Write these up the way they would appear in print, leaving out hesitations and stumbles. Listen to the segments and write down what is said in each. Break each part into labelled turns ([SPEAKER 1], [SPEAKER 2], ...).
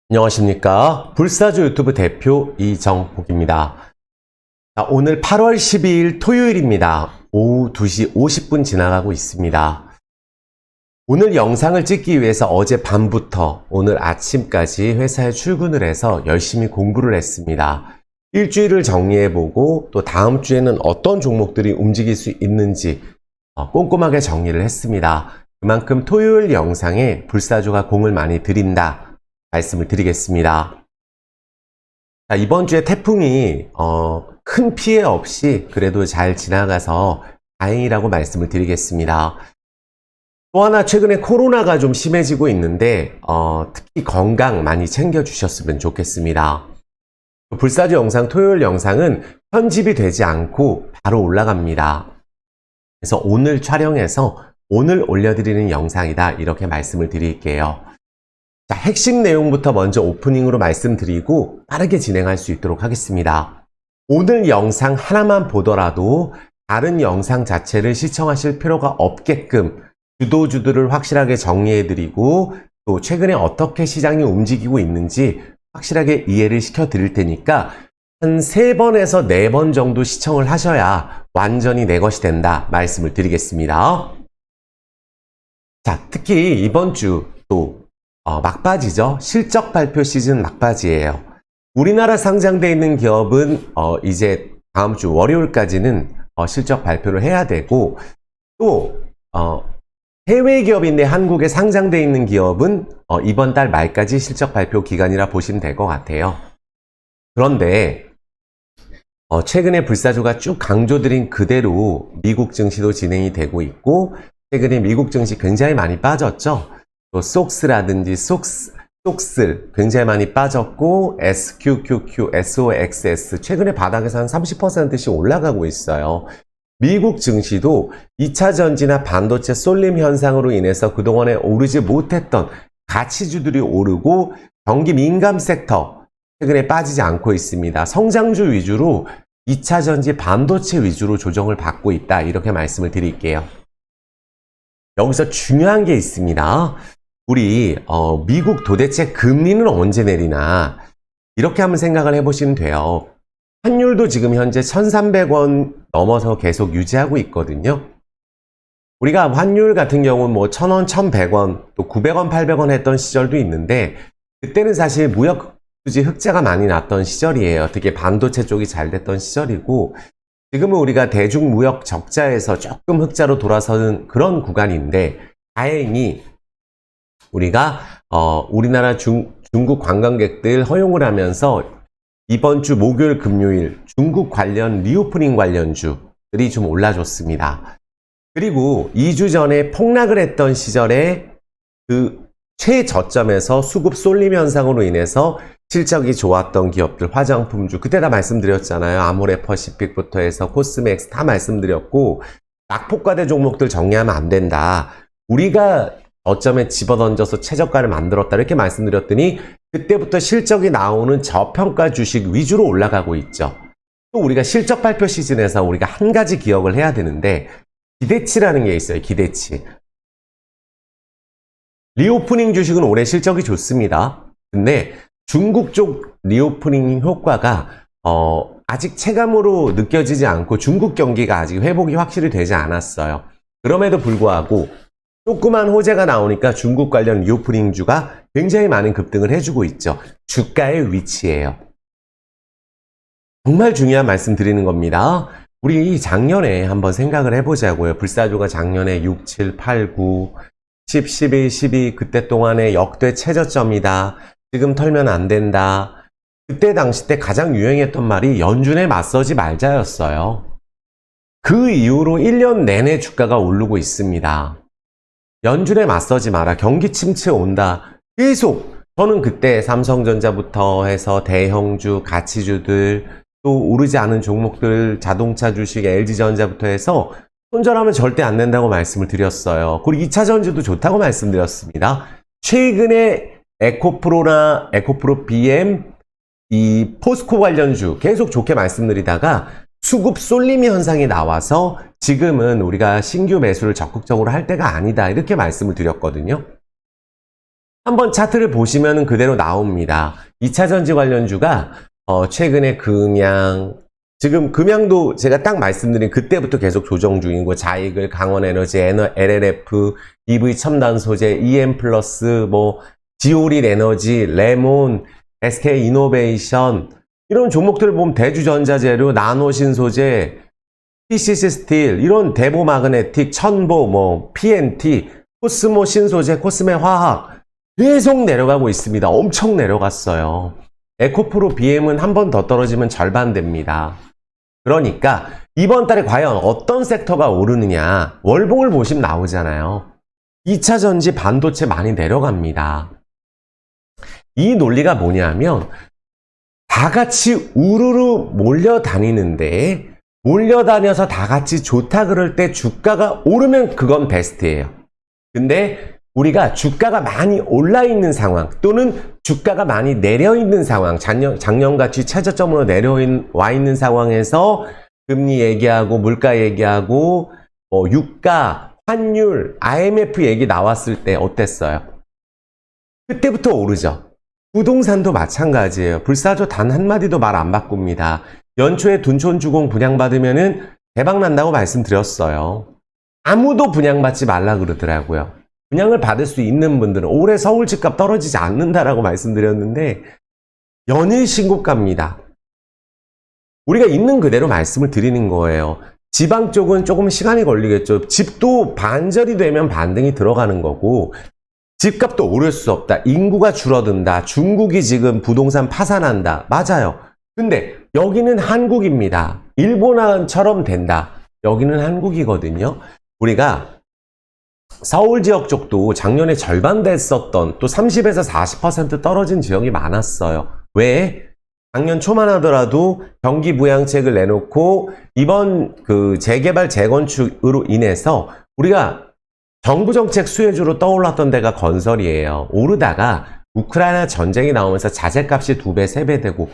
[SPEAKER 1] 안녕하십니까. 불사조 유튜브 대표 이정복입니다. 오늘 8월 12일 토요일입니다. 오후 2시 50분 지나가고 있습니다. 오늘 영상을 찍기 위해서 어제 밤부터 오늘 아침까지 회사에 출근을 해서 열심히 공부를 했습니다. 일주일을 정리해보고 또 다음 주에는 어떤 종목들이 움직일 수 있는지 꼼꼼하게 정리를 했습니다. 그만큼 토요일 영상에 불사조가 공을 많이 들인다 말씀을 드리겠습니다. 자, 이번 주에 태풍이 큰 피해 없이 그래도 잘 지나가서 다행이라고 말씀을 드리겠습니다. 또 하나 최근에 코로나가 좀 심해지고 있는데 특히 건강 많이 챙겨주셨으면 좋겠습니다. 불사조 영상 토요일 영상은 편집이 되지 않고 바로 올라갑니다. 그래서 오늘 촬영해서 오늘 올려드리는 영상이다 이렇게 말씀을 드릴게요. 자, 핵심 내용부터 먼저 오프닝으로 말씀드리고 빠르게 진행할 수 있도록 하겠습니다. 오늘 영상 하나만 보더라도 다른 영상 자체를 시청하실 필요가 없게끔 주도주들을 확실하게 정리해드리고 또 최근에 어떻게 시장이 움직이고 있는지 확실하게 이해를 시켜드릴 테니까 한 3번에서 4번 정도 시청을 하셔야 완전히 내 것이 된다 말씀을 드리겠습니다. 자, 특히 이번 주 또 막바지죠. 실적 발표 시즌 막바지예요. 우리나라 상장되어 있는 기업은 이제 다음 주 월요일까지는 실적 발표를 해야 되고 또 해외 기업인데 한국에 상장되어 있는 기업은 이번 달 말까지 실적 발표 기간이라 보시면 될 것 같아요. 그런데 최근에 불사조가 쭉 강조드린 그대로 미국 증시도 진행이 되고 있고 최근에 미국 증시 굉장히 많이 빠졌죠. 또 속스라든지 속슬 굉장히 많이 빠졌고 SQQQ, SOXS 최근에 바닥에서 한 30%씩 올라가고 있어요. 미국 증시도 2차 전지나 반도체 쏠림 현상으로 인해서 그동안에 오르지 못했던 가치주들이 오르고 경기 민감 섹터 최근에 빠지지 않고 있습니다. 성장주 위주로 2차 전지 반도체 위주로 조정을 받고 있다 이렇게 말씀을 드릴게요. 여기서 중요한 게 있습니다. 우리 미국 도대체 금리는 언제 내리나 이렇게 한번 생각을 해보시면 돼요. 환율도 지금 현재 1,300원 넘어서 계속 유지하고 있거든요. 우리가 환율 같은 경우는 뭐 1,000원, 1,100원, 또 900원, 800원 했던 시절도 있는데 그때는 사실 무역 수지 흑자가 많이 났던 시절이에요. 특히 반도체 쪽이 잘 됐던 시절이고 지금은 우리가 대중무역 적자에서 조금 흑자로 돌아서는 그런 구간인데 다행히 우리가 우리나라 중국 관광객들 허용을 하면서 이번 주 목요일 금요일 중국 관련 리오프닝 관련주들이 좀 올라줬습니다. 그리고 2주 전에 폭락을 했던 시절에 그 최저점에서 수급 쏠림 현상으로 인해서 실적이 좋았던 기업들 화장품주 그때 다 말씀드렸잖아요. 아모레퍼시픽부터 해서 코스맥스 다 말씀드렸고 낙폭과대 종목들 정리하면 안 된다. 우리가 저점에 집어던져서 최저가를 만들었다 이렇게 말씀드렸더니 그때부터 실적이 나오는 저평가 주식 위주로 올라가고 있죠. 또 우리가 실적 발표 시즌에서 우리가 한 가지 기억을 해야 되는데 기대치라는 게 있어요. 기대치. 리오프닝 주식은 올해 실적이 좋습니다. 근데 중국 쪽 리오프닝 효과가 아직 체감으로 느껴지지 않고 중국 경기가 아직 회복이 확실히 되지 않았어요. 그럼에도 불구하고 조그만 호재가 나오니까 중국 관련 리오프닝주가 굉장히 많은 급등을 해주고 있죠. 주가의 위치예요. 정말 중요한 말씀 드리는 겁니다. 우리 작년에 한번 생각을 해보자고요. 불사조가 작년에 6, 7, 8, 9, 10, 11, 12 그때 동안에 역대 최저점이다. 지금 털면 안 된다. 그때 당시 때 가장 유행했던 말이 연준에 맞서지 말자였어요. 그 이후로 1년 내내 주가가 오르고 있습니다. 연준에 맞서지 마라. 경기 침체 온다. 계속 저는 그때 삼성전자부터 해서 대형주, 가치주들 또 오르지 않은 종목들 자동차 주식, LG전자부터 해서 손절하면 절대 안 된다고 말씀을 드렸어요. 그리고 2차 전지도 좋다고 말씀드렸습니다. 최근에 에코프로나 에코프로 BM, 이 포스코 관련주 계속 좋게 말씀드리다가 수급 쏠림 현상이 나와서 지금은 우리가 신규 매수를 적극적으로 할 때가 아니다 이렇게 말씀을 드렸거든요. 한번 차트를 보시면 그대로 나옵니다. 2차전지 관련주가 최근에 금양, 지금 금양도 제가 딱 말씀드린 그때부터 계속 조정 중인 거, 자이글, 강원에너지, LLF, EV 첨단 소재, EM 플러스, 뭐 지오릴 에너지, 레몬, SK 이노베이션 이런 종목들을 보면 대주전자재료, 나노신소재, PCC 스틸, 이런 대보 마그네틱, 천보, 뭐 PNT, 코스모 신소재, 코스메 화학 계속 내려가고 있습니다. 엄청 내려갔어요. 에코프로 BM은 한 번 더 떨어지면 절반 됩니다. 그러니까 이번 달에 과연 어떤 섹터가 오르느냐, 월봉을 보시면 나오잖아요. 2차 전지 반도체 많이 내려갑니다. 이 논리가 뭐냐면 다 같이 우르르 몰려다니는데, 몰려다녀서 다 같이 좋다 그럴 때 주가가 오르면 그건 베스트예요. 근데 우리가 주가가 많이 올라 있는 상황, 또는 주가가 많이 내려 있는 상황, 작년같이 최저점으로 내려와 있는 상황에서 금리 얘기하고 물가 얘기하고 유가, 환율, IMF 얘기 나왔을 때 어땠어요? 그때부터 오르죠. 부동산도 마찬가지예요. 불사조 단 한마디도 말 안 바꿉니다. 연초에 둔촌주공 분양받으면은 대박 난다고 말씀드렸어요. 아무도 분양받지 말라 그러더라고요. 분양을 받을 수 있는 분들은 올해 서울 집값 떨어지지 않는다라고 말씀드렸는데 연일 신고가입니다. 우리가 있는 그대로 말씀을 드리는 거예요. 지방 쪽은 조금 시간이 걸리겠죠. 집도 반절이 되면 반등이 들어가는 거고, 집값도 오를 수 없다. 인구가 줄어든다. 중국이 지금 부동산 파산한다. 맞아요. 근데 여기는 한국입니다. 일본처럼 된다. 여기는 한국이거든요. 우리가 서울 지역 쪽도 작년에 절반 됐었던, 또 30에서 40% 떨어진 지역이 많았어요. 왜? 작년 초만 하더라도 경기 부양책을 내놓고 이번 그 재개발 재건축으로 인해서 우리가 정부 정책 수혜주로 떠올랐던 데가 건설이에요. 오르다가 우크라이나 전쟁이 나오면서 자재값이 2배, 3배 되고,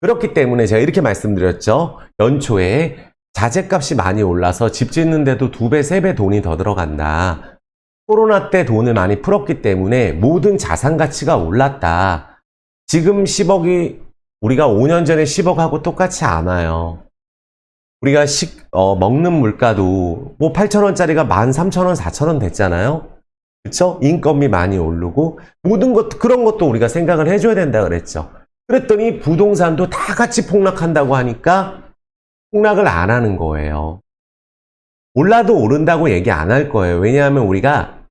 [SPEAKER 1] 그렇기 때문에 제가 이렇게 말씀드렸죠. 연초에 자재값이 많이 올라서 집 짓는데도 2배, 3배 돈이 더 들어간다. 코로나 때 돈을 많이 풀었기 때문에 모든 자산 가치가 올랐다. 지금 10억이 우리가 5년 전에 10억하고 똑같이 않아요. 우리가 먹는 물가도 뭐 8,000원짜리가 13,000원, 4,000원 됐잖아요. 그쵸? 인건비 많이 오르고 모든 것, 그런 것도 우리가 생각을 해줘야 된다 그랬죠. 그랬더니 부동산도 다 같이 폭락한다고 하니까 폭락을 안 하는 거예요. 올라도 오른다고 얘기 안 할 거예요. 왜냐하면 우리가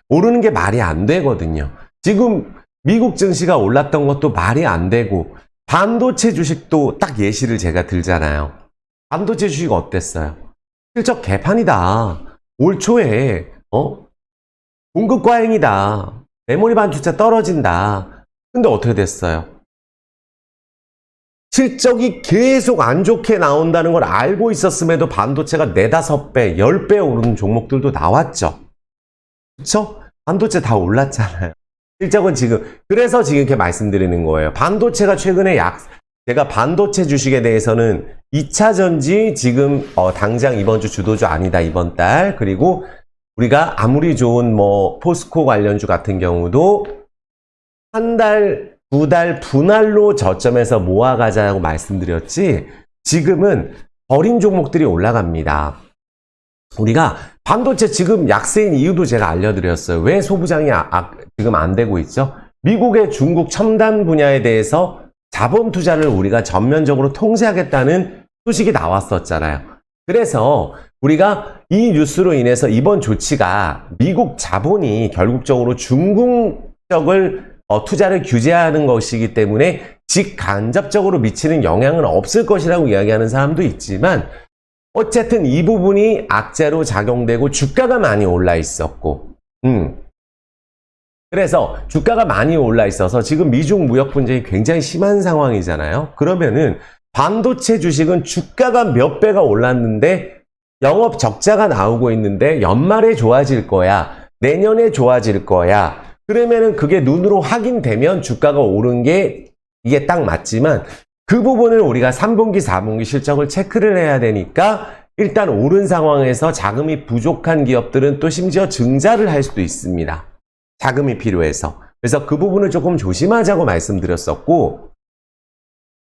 [SPEAKER 1] 오르는 게 말이 안 되거든요. 지금 미국 증시가 올랐던 것도 말이 안 되고, 반도체 주식도 딱 예시를 제가 들잖아요. 반도체 주식 어땠어요? 실적 개판이다. 올 초에 공급 과잉이다. 메모리 반도체 떨어진다. 근데 어떻게 됐어요? 실적이 계속 안 좋게 나온다는 걸 알고 있었음에도 반도체가 4, 5배, 10배 오르는 종목들도 나왔죠. 그쵸? 반도체 다 올랐잖아요. 실적은 지금, 그래서 지금 이렇게 말씀드리는 거예요. 반도체가 최근에 제가 반도체 주식에 대해서는 2차 전지 지금 당장 이번 주 주도주 아니다, 이번 달. 그리고 우리가 아무리 좋은 뭐 포스코 관련주 같은 경우도 한 달, 2달 분할로 저점에서 모아가자고 말씀드렸지, 지금은 버린 종목들이 올라갑니다. 우리가 반도체 지금 약세인 이유도 제가 알려드렸어요. 왜 소부장이 지금 안 되고 있죠? 미국의 중국 첨단 분야에 대해서 자본 투자를 우리가 전면적으로 통제하겠다는 소식이 나왔었잖아요. 그래서 우리가 이 뉴스로 인해서 이번 조치가 미국 자본이 결국적으로 중국 쪽을 투자를 규제하는 것이기 때문에 직간접적으로 미치는 영향은 없을 것이라고 이야기하는 사람도 있지만, 어쨌든 이 부분이 악재로 작용되고 주가가 많이 올라 있었고, 그래서 주가가 많이 올라 있어서 지금 미중 무역 분쟁이 굉장히 심한 상황이잖아요. 그러면은 반도체 주식은 주가가 몇 배가 올랐는데 영업 적자가 나오고 있는데 연말에 좋아질 거야, 내년에 좋아질 거야. 그러면은 그게 눈으로 확인되면 주가가 오른 게 이게 딱 맞지만, 그 부분을 우리가 3분기, 4분기 실적을 체크를 해야 되니까 일단 오른 상황에서 자금이 부족한 기업들은 또 심지어 증자를 할 수도 있습니다. 자금이 필요해서. 그래서 그 부분을 조금 조심하자고 말씀드렸었고,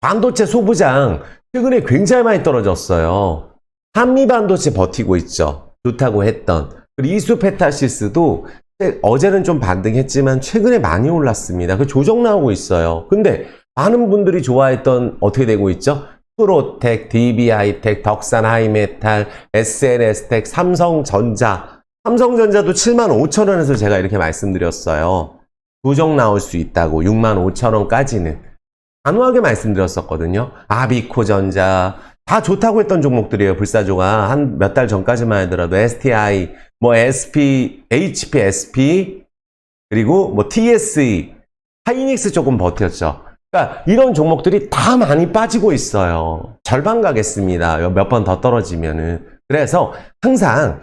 [SPEAKER 1] 반도체 소부장 최근에 굉장히 많이 떨어졌어요. 한미 반도체 버티고 있죠. 좋다고 했던. 그리고 이수페타시스도 어제는 좀 반등했지만 최근에 많이 올랐습니다. 그 조정 나오고 있어요. 근데 많은 분들이 좋아했던 어떻게 되고 있죠? 프로텍, DB하이텍, 덕산하이메탈, SNS텍, 삼성전자. 삼성전자도 75,000원에서 제가 이렇게 말씀드렸어요. 조정 나올 수 있다고 65,000원까지는. 단호하게 말씀드렸었거든요. 아비코전자 다 좋다고 했던 종목들이에요. 불사조가 한 몇 달 전까지만 하더라도 STI, 뭐 SP, HP, SP 그리고 뭐 TSE, 하이닉스 조금 버텼죠. 그러니까 이런 종목들이 다 많이 빠지고 있어요. 절반 가겠습니다. 몇 번 더 떨어지면은. 그래서 항상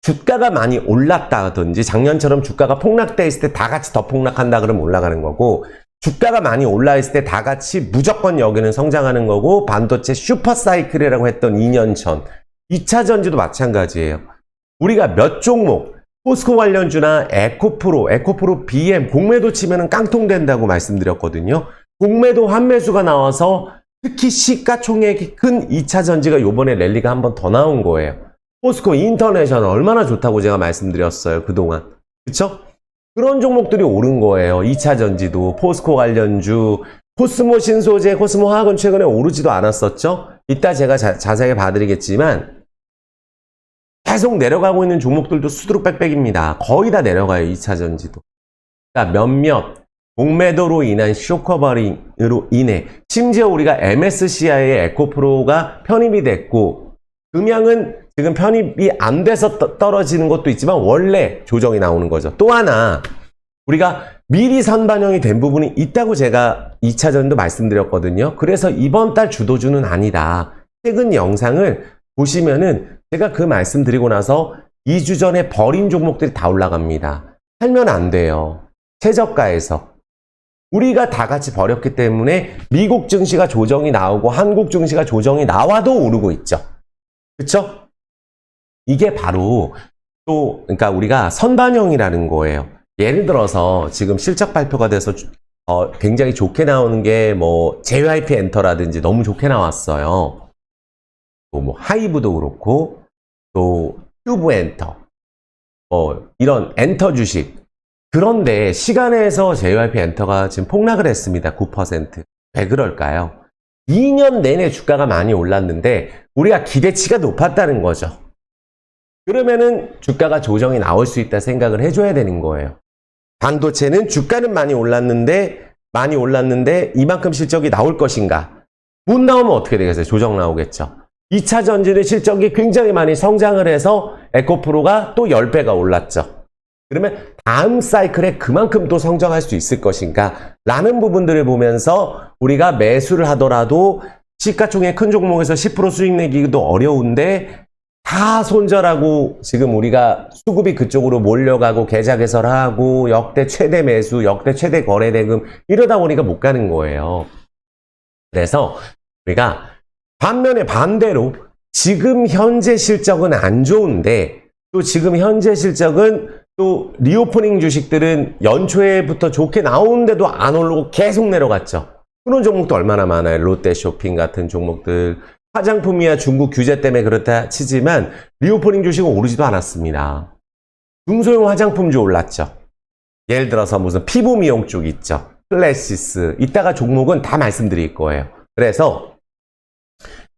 [SPEAKER 1] 주가가 많이 올랐다든지 작년처럼 주가가 폭락돼 있을 때 다 같이 더 폭락한다 그러면 올라가는 거고, 주가가 많이 올라있을 때 다 같이 무조건 여기는 성장하는 거고, 반도체 슈퍼사이클이라고 했던 2년 전 2차 전지도 마찬가지예요. 우리가 몇 종목 포스코 관련주나 에코프로 BM 공매도 치면은 깡통 된다고 말씀드렸거든요. 공매도 환매수가 나와서 특히 시가총액이 큰 2차 전지가 요번에 랠리가 한 번 더 나온 거예요. 포스코 인터내셔널 얼마나 좋다고 제가 말씀드렸어요. 그동안. 그쵸? 그런 종목들이 오른 거예요. 2차 전지도 포스코 관련주, 코스모 신소재, 코스모 화학은 최근에 오르지도 않았었죠? 이따 제가 자세하게 봐드리겠지만 계속 내려가고 있는 종목들도 수두룩 빽빽입니다. 거의 다 내려가요. 2차 전지도. 그러니까 몇몇 공매도로 인한 쇼커버링으로 인해 심지어 우리가 MSCI의 에코프로가 편입이 됐고, 금양은 지금 편입이 안 돼서 떨어지는 것도 있지만 원래 조정이 나오는 거죠. 또 하나 우리가 미리 선반영이 된 부분이 있다고 제가 2차 전도 말씀드렸거든요. 그래서 이번 달 주도주는 아니다. 최근 영상을 보시면은 제가 그 말씀드리고 나서 2주 전에 버린 종목들이 다 올라갑니다. 살면 안 돼요. 최저가에서. 우리가 다 같이 버렸기 때문에 미국 증시가 조정이 나오고 한국 증시가 조정이 나와도 오르고 있죠. 그쵸? 이게 바로 또 그러니까 우리가 선반영이라는 거예요. 예를 들어서 지금 실적 발표가 돼서 굉장히 좋게 나오는 게 뭐 JYP 엔터라든지 너무 좋게 나왔어요. 또 뭐 하이브도 그렇고 또 큐브 엔터 이런 엔터 주식. 그런데 시간에서 JYP 엔터가 지금 폭락을 했습니다. 9%. 왜 그럴까요? 2년 내내 주가가 많이 올랐는데 우리가 기대치가 높았다는 거죠. 그러면은 주가가 조정이 나올 수 있다 생각을 해줘야 되는 거예요. 반도체는 주가는 많이 올랐는데 이만큼 실적이 나올 것인가? 못 나오면 어떻게 되겠어요? 조정 나오겠죠. 2차 전지는 실적이 굉장히 많이 성장을 해서 에코프로가 또 10배가 올랐죠. 그러면 다음 사이클에 그만큼 또 성장할 수 있을 것인가? 라는 부분들을 보면서 우리가 매수를 하더라도 시가총액 큰 종목에서 10% 수익 내기도 어려운데 다 손절하고 지금 우리가 수급이 그쪽으로 몰려가고 계좌 개설하고 역대 최대 매수, 역대 최대 거래 대금 이러다 보니까 못 가는 거예요. 그래서 우리가 반면에 반대로 지금 현재 실적은 안 좋은데 또 지금 현재 실적은 또 리오프닝 주식들은 연초에부터 좋게 나오는데도 안 오르고 계속 내려갔죠. 그런 종목도 얼마나 많아요. 롯데쇼핑 같은 종목들. 화장품이야 중국 규제 때문에 그렇다 치지만 리오프닝 주식은 오르지도 않았습니다. 중소형 화장품주 올랐죠. 예를 들어서 무슨 피부 미용 쪽 있죠. 클래시스. 이따가 종목은 다 말씀드릴 거예요. 그래서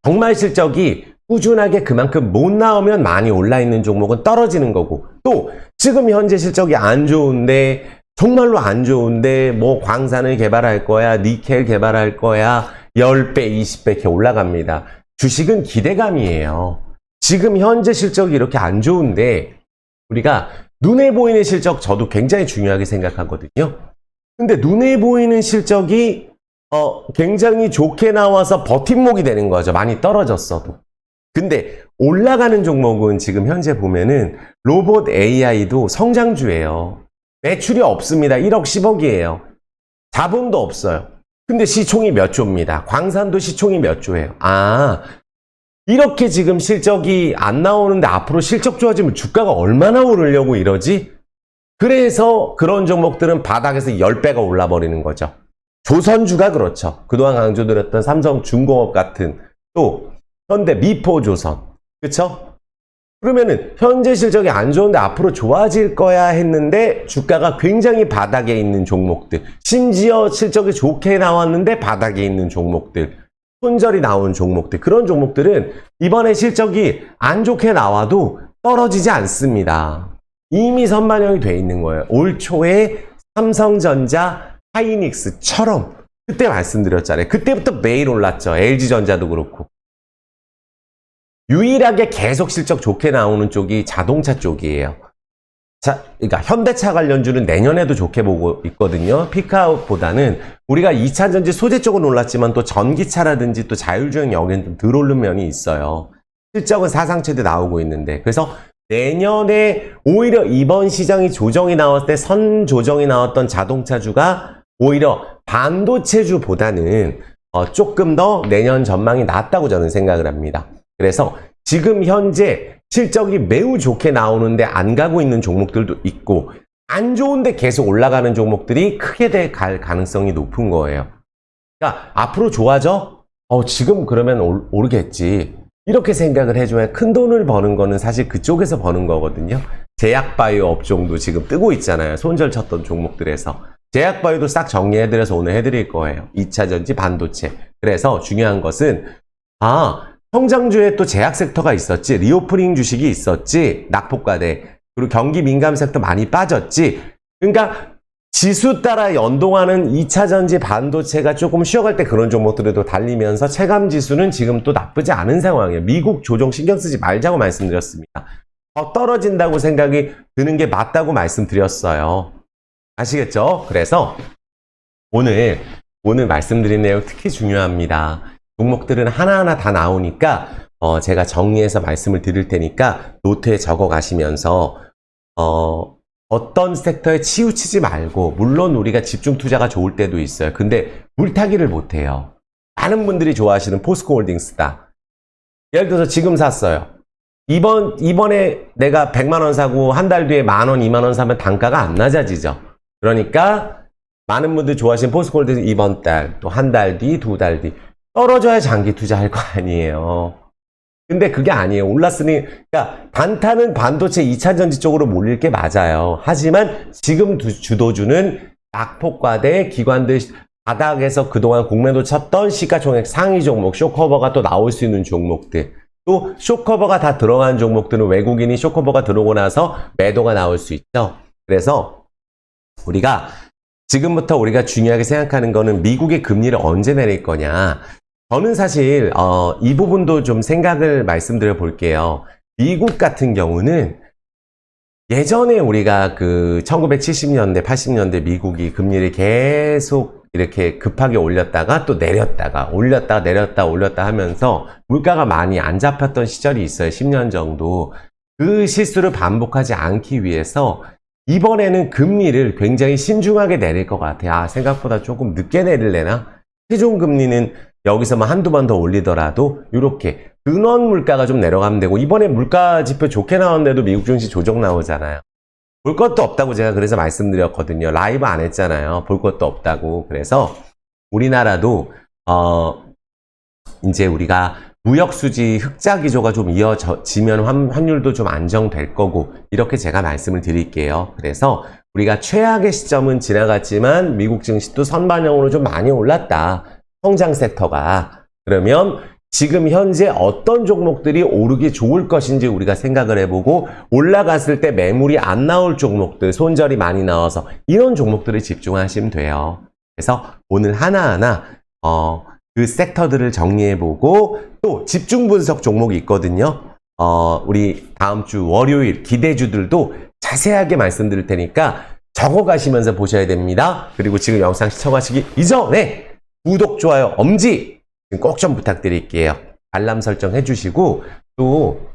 [SPEAKER 1] 정말 실적이 꾸준하게 그만큼 못 나오면 많이 올라있는 종목은 떨어지는 거고, 또 지금 현재 실적이 안 좋은데 정말로 안 좋은데 뭐 광산을 개발할 거야, 니켈 개발할 거야 10배, 20배 이렇게 올라갑니다. 주식은 기대감이에요. 지금 현재 실적이 이렇게 안 좋은데 우리가 눈에 보이는 실적 저도 굉장히 중요하게 생각하거든요. 근데 눈에 보이는 실적이 굉장히 좋게 나와서 버팀목이 되는 거죠. 많이 떨어졌어도. 근데 올라가는 종목은 지금 현재 보면은 로봇 AI도 성장주예요. 매출이 없습니다. 1억 10억이에요. 자본도 없어요. 근데 시총이 몇 조입니다. 광산도 시총이 몇 조예요. 아, 이렇게 지금 실적이 안 나오는데 앞으로 실적 좋아지면 주가가 얼마나 오르려고 이러지? 그래서 그런 종목들은 바닥에서 10배가 올라버리는 거죠. 조선주가 그렇죠. 그동안 강조드렸던 삼성중공업 같은, 또 현대 미포조선, 그쵸? 그러면은 현재 실적이 안 좋은데 앞으로 좋아질 거야 했는데 주가가 굉장히 바닥에 있는 종목들, 심지어 실적이 좋게 나왔는데 바닥에 있는 종목들, 손절이 나온 종목들, 그런 종목들은 이번에 실적이 안 좋게 나와도 떨어지지 않습니다. 이미 선반영이 돼 있는 거예요. 올 초에 삼성전자, 하이닉스처럼 그때 말씀드렸잖아요. 그때부터 매일 올랐죠. LG전자도 그렇고. 유일하게 계속 실적 좋게 나오는 쪽이 자동차 쪽이에요. 자, 그러니까 현대차 관련주는 내년에도 좋게 보고 있거든요. 피크아웃보다는 우리가 2차전지 소재 쪽은 올랐지만 또 전기차라든지 또 자율주행 여기는 좀 덜 오른 면이 있어요. 실적은 사상 최대 나오고 있는데, 그래서 내년에 오히려 이번 시장이 조정이 나왔을 때 선 조정이 나왔던 자동차주가 오히려 반도체주보다는 조금 더 내년 전망이 낫다고 저는 생각을 합니다. 그래서 지금 현재 실적이 매우 좋게 나오는데 안 가고 있는 종목들도 있고, 안 좋은데 계속 올라가는 종목들이 크게 갈 가능성이 높은 거예요. 그러니까 앞으로 좋아져? 지금 그러면 오르겠지. 이렇게 생각을 해줘야 큰 돈을 버는 거는 사실 그쪽에서 버는 거거든요. 제약바이오 업종도 지금 뜨고 있잖아요. 손절 쳤던 종목들에서. 제약바이오도 싹 정리해드려서 오늘 해드릴 거예요. 2차전지 반도체. 그래서 중요한 것은 성장주에 또 제약 섹터가 있었지, 리오프닝 주식이 있었지, 낙폭과대, 그리고 경기 민감 섹터 많이 빠졌지. 그러니까 지수 따라 연동하는 2차전지 반도체가 조금 쉬어갈 때 그런 종목들도 달리면서 체감 지수는 지금 또 나쁘지 않은 상황이에요. 미국 조정 신경 쓰지 말자고 말씀드렸습니다. 더 떨어진다고 생각이 드는 게 맞다고 말씀드렸어요. 아시겠죠? 그래서 오늘 말씀드린 내용 특히 중요합니다. 종목들은 하나하나 다 나오니까 제가 정리해서 말씀을 드릴 테니까 노트에 적어 가시면서 어떤 섹터에 치우치지 말고, 물론 우리가 집중 투자가 좋을 때도 있어요. 근데 물타기를 못해요. 많은 분들이 좋아하시는 포스코홀딩스다. 예를 들어서 지금 샀어요. 이번에 내가 100만 원 사고 한 달 뒤에 10,000원, 20,000원 사면 단가가 안 낮아지죠. 그러니까 많은 분들이 좋아하시는 포스코홀딩스 이번 달, 또 한 달 뒤, 두 달 뒤 떨어져야 장기 투자할 거 아니에요. 근데 그게 아니에요. 올랐으니, 그러니까 단타는 반도체 2차전지 쪽으로 몰릴 게 맞아요. 하지만 지금 주도주는 낙폭과대, 기관들 바닥에서 그동안 공매도 쳤던 시가총액 상위 종목, 쇼커버가 또 나올 수 있는 종목들, 또 쇼커버가 다 들어간 종목들은 외국인이 쇼커버가 들어오고 나서 매도가 나올 수 있죠. 그래서 지금부터 우리가 중요하게 생각하는 거는 미국의 금리를 언제 내릴 거냐. 저는 사실 이 부분도 좀 생각을 말씀드려 볼게요. 미국 같은 경우는 예전에 우리가 그 1970년대, 80년대 미국이 금리를 계속 이렇게 급하게 올렸다가 또 내렸다가 올렸다 내렸다 올렸다 하면서 물가가 많이 안 잡혔던 시절이 있어요. 10년 정도. 그 실수를 반복하지 않기 위해서 이번에는 금리를 굉장히 신중하게 내릴 것 같아요. 생각보다 조금 늦게 내릴래나? 시중금리는 여기서만 한두 번 더 올리더라도 이렇게 근원 물가가 좀 내려가면 되고, 이번에 물가 지표 좋게 나왔는데도 미국 증시 조정 나오잖아요. 볼 것도 없다고 제가 그래서 말씀드렸거든요. 라이브 안 했잖아요. 볼 것도 없다고. 그래서 우리나라도 이제 우리가 무역수지 흑자 기조가 좀 이어지면 환율도 좀 안정될 거고, 이렇게 제가 말씀을 드릴게요. 그래서 우리가 최악의 시점은 지나갔지만 미국 증시도 선반영으로 좀 많이 올랐다. 성장 섹터가. 그러면 지금 현재 어떤 종목들이 오르기 좋을 것인지 우리가 생각을 해보고, 올라갔을 때 매물이 안 나올 종목들, 손절이 많이 나와서 이런 종목들을 집중하시면 돼요. 그래서 오늘 하나하나 그 섹터들을 정리해보고, 또 집중 분석 종목이 있거든요. 우리 다음 주 월요일 기대주들도 자세하게 말씀드릴 테니까 적어가시면서 보셔야 됩니다. 그리고 지금 영상 시청하시기 이전에 구독, 좋아요, 엄지 꼭 좀 부탁드릴게요. 알람 설정 해주시고, 또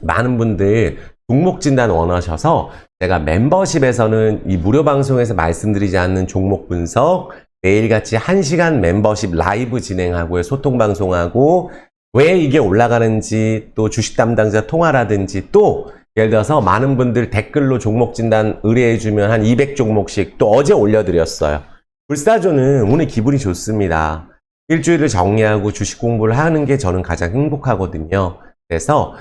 [SPEAKER 1] 많은 분들 종목 진단 원하셔서 제가 멤버십에서는 이 무료 방송에서 말씀드리지 않는 종목 분석 매일같이 1시간 멤버십 라이브 진행하고요. 소통 방송하고, 왜 이게 올라가는지, 또 주식 담당자 통화라든지, 또 예를 들어서 많은 분들 댓글로 종목 진단 의뢰해주면 한 200종목씩 또 어제 올려드렸어요. 불사조는 오늘 기분이 좋습니다. 일주일을 정리하고 주식 공부를 하는 게 저는 가장 행복하거든요. 그래서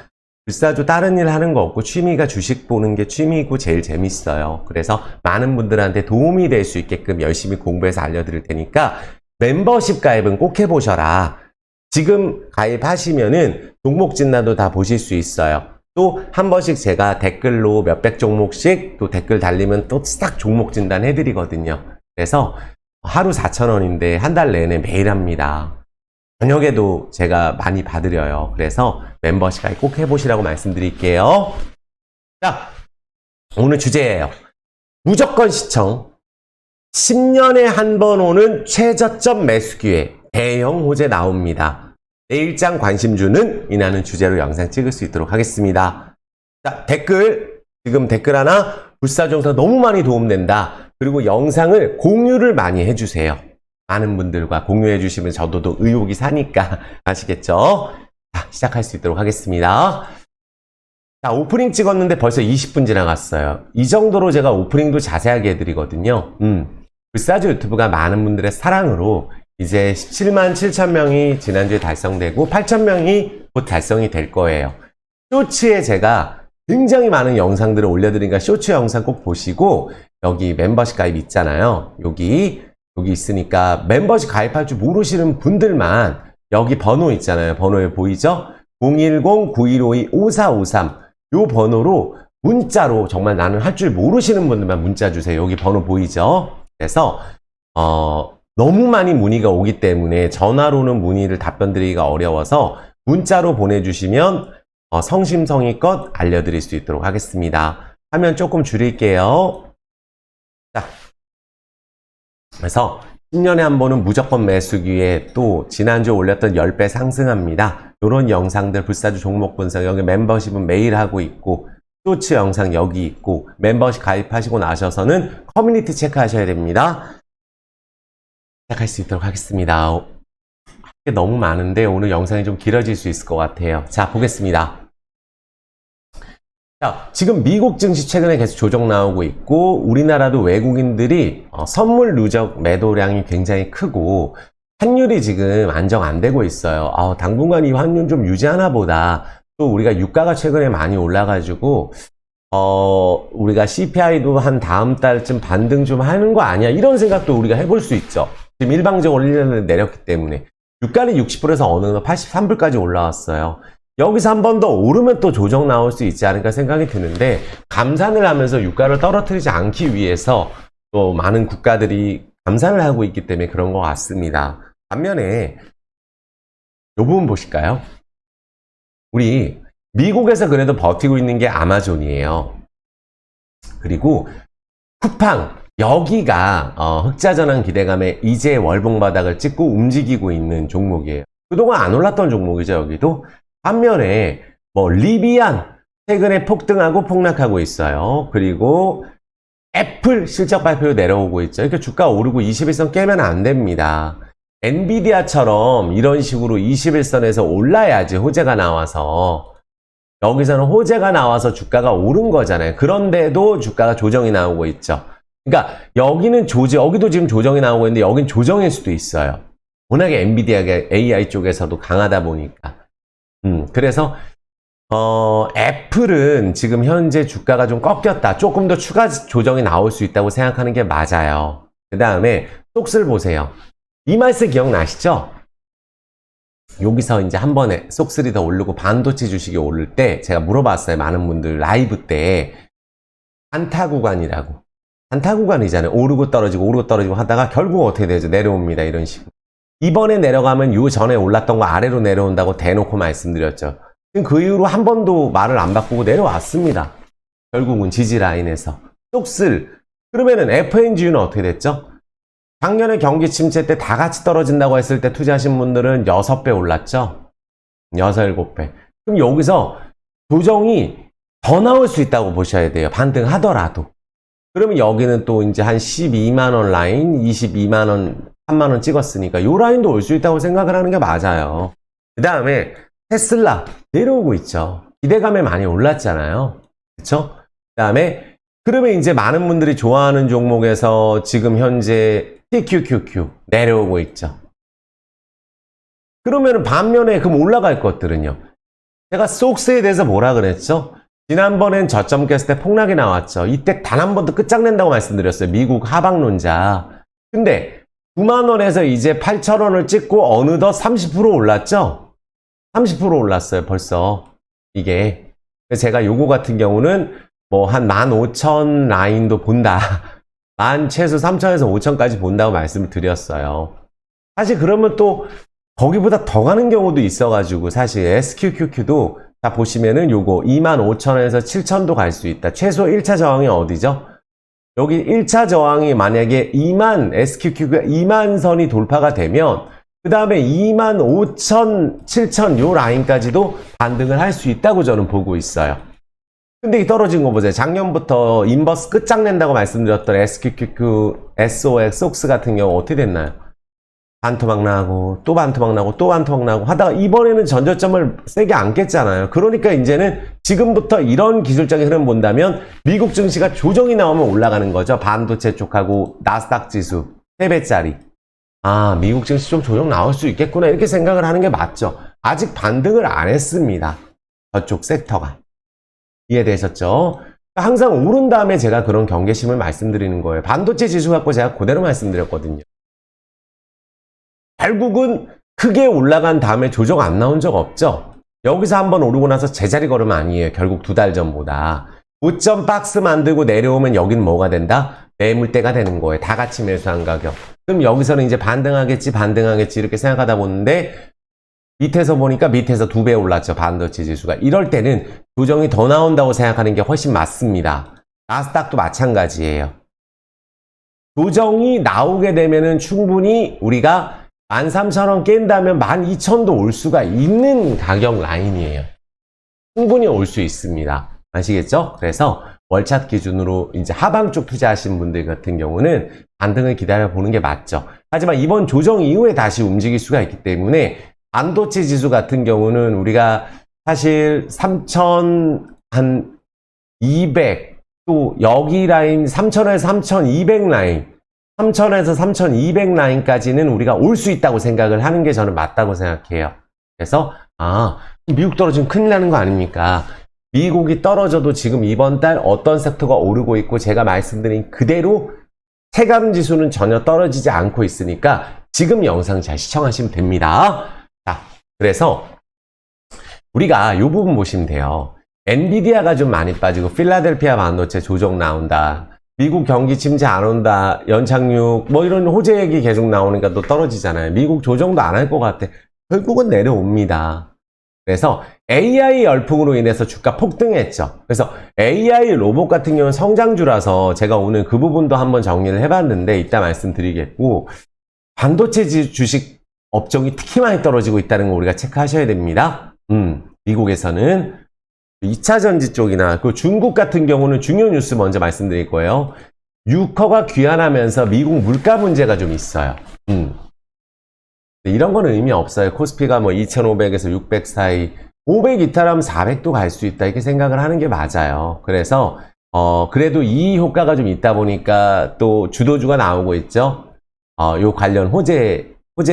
[SPEAKER 1] 불사조 다른 일 하는 거 없고 취미가 주식 보는 게 취미이고 제일 재밌어요. 그래서 많은 분들한테 도움이 될 수 있게끔 열심히 공부해서 알려드릴 테니까 멤버십 가입은 꼭 해보셔라. 지금 가입하시면은 종목 진단도 다 보실 수 있어요. 또 한 번씩 제가 댓글로 몇백 종목씩 또 댓글 달리면 또 싹 종목 진단 해드리거든요. 그래서 하루 4,000원인데 한 달 내내 매일 합니다. 저녁에도 제가 많이 받으려요. 그래서 멤버십 가입 꼭 해보시라고 말씀드릴게요. 자, 오늘 주제예요. 무조건 시청. 10년에 한 번 오는 최저점 매수 기회. 대형 호재 나옵니다. 내일장 관심주는 이라는 주제로 영상 찍을 수 있도록 하겠습니다. 자, 지금 댓글 하나, 불사조사 너무 많이 도움된다. 그리고 영상을 공유를 많이 해주세요. 많은 분들과 공유해 주시면 저도 의욕이 사니까 아시겠죠? 자, 시작할 수 있도록 하겠습니다. 자, 오프닝 찍었는데 벌써 20분 지나갔어요. 이 정도로 제가 오프닝도 자세하게 해드리거든요. 불사조 유튜브가 많은 분들의 사랑으로 이제 17만 7천 명이 지난주에 달성되고 8천 명이 곧 달성이 될 거예요. 쇼츠에 제가 굉장히 많은 영상들을 올려드리니까 쇼츠 영상 꼭 보시고 여기 멤버십 가입 있잖아요. 여기 있으니까 멤버십 가입할 줄 모르시는 분들만 여기 번호 있잖아요. 번호에 보이죠? 010-9152-5453 요 번호로 문자로 정말 나는 할 줄 모르시는 분들만 문자 주세요. 여기 번호 보이죠? 그래서 너무 많이 문의가 오기 때문에 전화로는 문의를 답변 드리기가 어려워서 문자로 보내주시면 성심성의껏 알려드릴 수 있도록 하겠습니다. 화면 조금 줄일게요. 자, 그래서 10년에 한 번은 무조건 매수 기회, 또 지난주에 올렸던 10배 상승합니다. 이런 영상들 불사조 종목 분석, 여기 멤버십은 매일 하고 있고 쇼츠 영상 여기 있고 멤버십 가입하시고 나셔서는 커뮤니티 체크하셔야 됩니다. 시작할 수 있도록 하겠습니다. 할 게 너무 많은데 오늘 영상이 좀 길어질 수 있을 것 같아요. 자, 보겠습니다. 자, 지금 미국 증시 최근에 계속 조정 나오고 있고 우리나라도 외국인들이 선물 누적 매도량이 굉장히 크고 환율이 지금 안정 안 되고 있어요. 당분간 이 환율 좀 유지하나 보다. 또 우리가 유가가 최근에 많이 올라가지고 우리가 CPI도 한 다음 달쯤 반등 좀 하는 거 아니야? 이런 생각도 우리가 해볼 수 있죠. 지금 일방적으로 1년을 내렸기 때문에 유가는 60불에서 어느 정도 83불까지 올라왔어요. 여기서 한 번 더 오르면 또 조정 나올 수 있지 않을까 생각이 드는데 감산을 하면서 유가를 떨어뜨리지 않기 위해서 또 많은 국가들이 감산을 하고 있기 때문에 그런 것 같습니다. 반면에 이 부분 보실까요? 우리 미국에서 그래도 버티고 있는 게 아마존이에요. 그리고 쿠팡 여기가 흑자전환 기대감에 이제 월봉 바닥을 찍고 움직이고 있는 종목이에요. 그동안 안 올랐던 종목이죠. 여기도. 반면에 리비안 최근에 폭등하고 폭락하고 있어요. 그리고 애플 실적 발표 내려오고 있죠. 이렇게 주가 오르고 21선 깨면 안 됩니다. 엔비디아처럼 이런 식으로 21선에서 올라야지 호재가 나와서 여기서는 호재가 나와서 주가가 오른 거잖아요. 그런데도 주가가 조정이 나오고 있죠. 그러니까 여기는 여기도 지금 조정이 나오고 있는데 여긴 조정일 수도 있어요. 워낙에 엔비디아가 AI 쪽에서도 강하다 보니까. 그래서 애플은 지금 현재 주가가 좀 꺾였다. 조금 더 추가 조정이 나올 수 있다고 생각하는 게 맞아요. 그 다음에 쏙슬 보세요. 이 말씀 기억나시죠? 여기서 이제 한 번에 쏙슬이 더 오르고 반도체 주식이 오를 때 제가 물어봤어요. 많은 분들 라이브 때 한타 구간이라고. 한타 구간이잖아요. 오르고 떨어지고 하다가 결국 어떻게 되죠? 내려옵니다. 이런 식으로. 이번에 내려가면 요 전에 올랐던 거 아래로 내려온다고 대놓고 말씀드렸죠. 지금 그 이후로 한 번도 말을 안 바꾸고 내려왔습니다. 결국은 지지 라인에서. 쏙슬. 그러면은 FNGU는 어떻게 됐죠? 작년에 경기 침체 때 다 같이 떨어진다고 했을 때 투자하신 분들은 6배 올랐죠? 6, 7배. 그럼 여기서 조정이 더 나올 수 있다고 보셔야 돼요. 반등하더라도. 그러면 여기는 또 이제 한 12만원 라인, 22만원, 3만원 찍었으니까 요 라인도 올 수 있다고 생각을 하는 게 맞아요. 그 다음에 테슬라 내려오고 있죠. 기대감에 많이 올랐잖아요. 그쵸? 그 다음에 그러면 이제 많은 분들이 좋아하는 종목에서 지금 현재 TQQQ 내려오고 있죠. 그러면은 반면에 그럼 올라갈 것들은요. 제가 속스에 대해서 뭐라 그랬죠? 지난번엔 저점 깼을 때 폭락이 나왔죠. 이때 단 한 번도 끝장낸다고 말씀드렸어요. 미국 하방론자. 근데 9만 원에서 이제 8,000원을 찍고 어느덧 30% 올랐죠? 30% 올랐어요, 벌써. 이게. 그래서 제가 요거 같은 경우는 뭐 한 15,000 라인도 본다. 최소 3,000에서 5,000까지 본다고 말씀을 드렸어요. 사실 그러면 또 거기보다 더 가는 경우도 있어가지고 사실 SQQQ도 자 보시면은 요거 25,000에서 7,000도 갈 수 있다. 최소 1차 저항이 어디죠? 여기 1차 저항이 만약에 SQQ가 2만 선이 돌파가 되면 그 다음에 25,000, 7,000 요 라인까지도 반등을 할 수 있다고 저는 보고 있어요. 근데 이 떨어진 거 보세요. 작년부터 인버스 끝장낸다고 말씀드렸던 SQQQ, SOX, SOX 같은 경우 어떻게 됐나요? 반토막 나고 또 반토막 나고 또 반토막 나고 하다가 이번에는 전저점을 세게 안 깼잖아요. 그러니까 이제는 지금부터 이런 기술적인 흐름 본다면 미국 증시가 조정이 나오면 올라가는 거죠. 반도체 쪽하고 나스닥 지수 3배짜리. 아, 미국 증시 좀 조정 나올 수 있겠구나 이렇게 생각을 하는 게 맞죠. 아직 반등을 안 했습니다. 저쪽 섹터가. 이해되셨죠? 항상 오른 다음에 제가 그런 경계심을 말씀드리는 거예요. 반도체 지수 갖고 제가 그대로 말씀드렸거든요. 결국은 크게 올라간 다음에 조정 안 나온 적 없죠? 여기서 한번 오르고 나서 제자리 걸음 아니에요. 결국 2달 전보다. 고점 박스 만들고 내려오면 여기는 뭐가 된다? 매물대가 되는 거예요. 다 같이 매수한 가격. 그럼 여기서는 이제 반등하겠지 이렇게 생각하다 보는데 밑에서 보니까 밑에서 2배 올랐죠. 반도체 지수가. 이럴 때는 조정이 더 나온다고 생각하는 게 훨씬 맞습니다. 나스닥도 마찬가지예요. 조정이 나오게 되면은 충분히 우리가 13,000원 깬다면 12,000도 올 수가 있는 가격 라인이에요. 충분히 올 수 있습니다. 아시겠죠? 그래서 월차트 기준으로 이제 하방 쪽 투자하신 분들 같은 경우는 반등을 기다려 보는 게 맞죠. 하지만 이번 조정 이후에 다시 움직일 수가 있기 때문에 반도체 지수 같은 경우는 우리가 사실 3,200 또 여기 라인 3,000에서 3,200 라인 3,000에서 3,200 라인까지는 우리가 올 수 있다고 생각을 하는 게 저는 맞다고 생각해요. 그래서 미국 떨어지면 큰일 나는 거 아닙니까? 미국이 떨어져도 지금 이번 달 어떤 섹터가 오르고 있고 제가 말씀드린 그대로 체감 지수는 전혀 떨어지지 않고 있으니까 지금 영상 잘 시청하시면 됩니다. 자, 그래서 우리가 이 부분 보시면 돼요. 엔비디아가 좀 많이 빠지고 필라델피아 반도체 조정 나온다. 미국 경기 침체 안 온다. 연착륙 뭐 이런 호재 얘기 계속 나오니까 또 떨어지잖아요. 미국 조정도 안 할 것 같아. 결국은 내려옵니다. 그래서 AI 열풍으로 인해서 주가 폭등했죠. 그래서 AI 로봇 같은 경우는 성장주라서 제가 오늘 그 부분도 한번 정리를 해봤는데 이따 말씀드리겠고 반도체 주식 업종이 특히 많이 떨어지고 있다는 거 우리가 체크하셔야 됩니다. 미국에서는 2차 전지 쪽이나 그 중국 같은 경우는 중요 뉴스 먼저 말씀드릴 거예요. 유커가 귀환하면서 미국 물가 문제가 좀 있어요. 이런 거는 의미 없어요. 코스피가 뭐 2,500에서 600 사이 500 이탈하면 400도 갈 수 있다 이렇게 생각을 하는 게 맞아요. 그래서 그래도 이 효과가 좀 있다 보니까 또 주도주가 나오고 있죠. 요 관련 호재에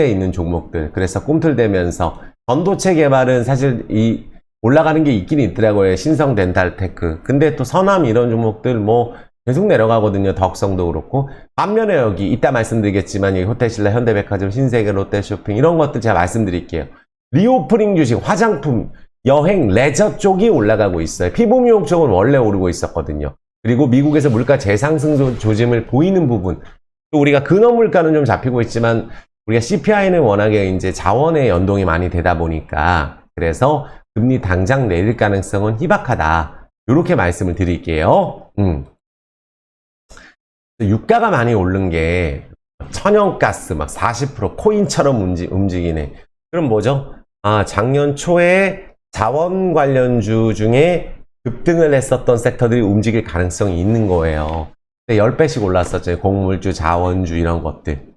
[SPEAKER 1] 있는 종목들. 그래서 꿈틀대면서 전도체 개발은 사실 이 올라가는 게 있긴 있더라고요. 신성 덴탈테크. 근데 또 서남 이런 종목들 뭐 계속 내려가거든요. 덕성도 그렇고. 반면에 여기 이따 말씀드리겠지만 여기 호텔신라, 현대백화점, 신세계, 롯데쇼핑 이런 것들 제가 말씀드릴게요. 리오프닝 주식, 화장품, 여행, 레저 쪽이 올라가고 있어요. 피부미용 쪽은 원래 오르고 있었거든요. 그리고 미국에서 물가 재상승 조짐을 보이는 부분. 또 우리가 근원 물가는 좀 잡히고 있지만 우리가 CPI는 워낙에 이제 자원의 연동이 많이 되다 보니까 그래서 금리 당장 내릴 가능성은 희박하다. 이렇게 말씀을 드릴게요. 유가가 많이 오른 게 천연가스 막 40% 코인처럼 움직이네. 그럼 뭐죠? 작년 초에 자원 관련주 중에 급등을 했었던 섹터들이 움직일 가능성이 있는 거예요. 10배씩 올랐었죠. 곡물주, 자원주 이런 것들.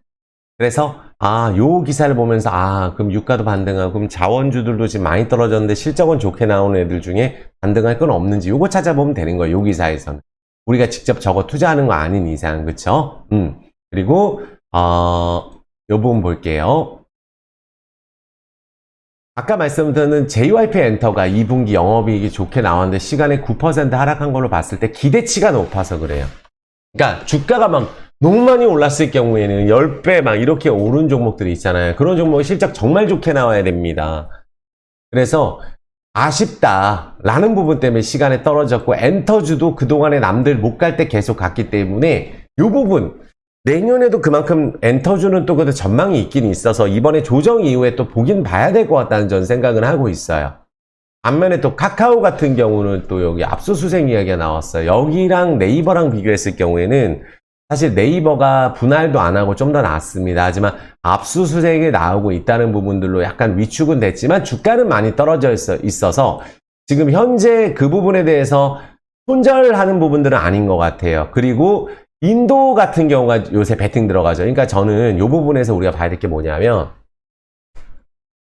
[SPEAKER 1] 그래서 요 기사를 보면서, 그럼 유가도 반등하고, 그럼 자원주들도 지금 많이 떨어졌는데 실적은 좋게 나오는 애들 중에 반등할 건 없는지, 요거 찾아보면 되는 거예요, 요 기사에서는. 우리가 직접 저거 투자하는 거 아닌 이상, 그쵸? 그리고, 요 부분 볼게요. 아까 말씀드린 JYP 엔터가 2분기 영업이익이 좋게 나왔는데 시간에 9% 하락한 걸로 봤을 때 기대치가 높아서 그래요. 그러니까 주가가 막 너무 많이 올랐을 경우에는 10배 막 이렇게 오른 종목들이 있잖아요. 그런 종목이 실적 정말 좋게 나와야 됩니다. 그래서 아쉽다라는 부분 때문에 시간에 떨어졌고 엔터주도 그동안에 남들 못 갈 때 계속 갔기 때문에 이 부분 내년에도 그만큼 엔터주는 또 그래도 전망이 있긴 있어서 이번에 조정 이후에 또 보긴 봐야 될 것 같다는 전 생각은 하고 있어요. 반면에 또 카카오 같은 경우는 또 여기 압수수색 이야기가 나왔어요. 여기랑 네이버랑 비교했을 경우에는 사실 네이버가 분할도 안 하고 좀 더 낫습니다. 하지만 압수수색이 나오고 있다는 부분들로 약간 위축은 됐지만 주가는 많이 떨어져 있어서 지금 현재 그 부분에 대해서 손절하는 부분들은 아닌 것 같아요. 그리고 인도 같은 경우가 요새 베팅 들어가죠. 그러니까 저는 이 부분에서 우리가 봐야 될 게 뭐냐면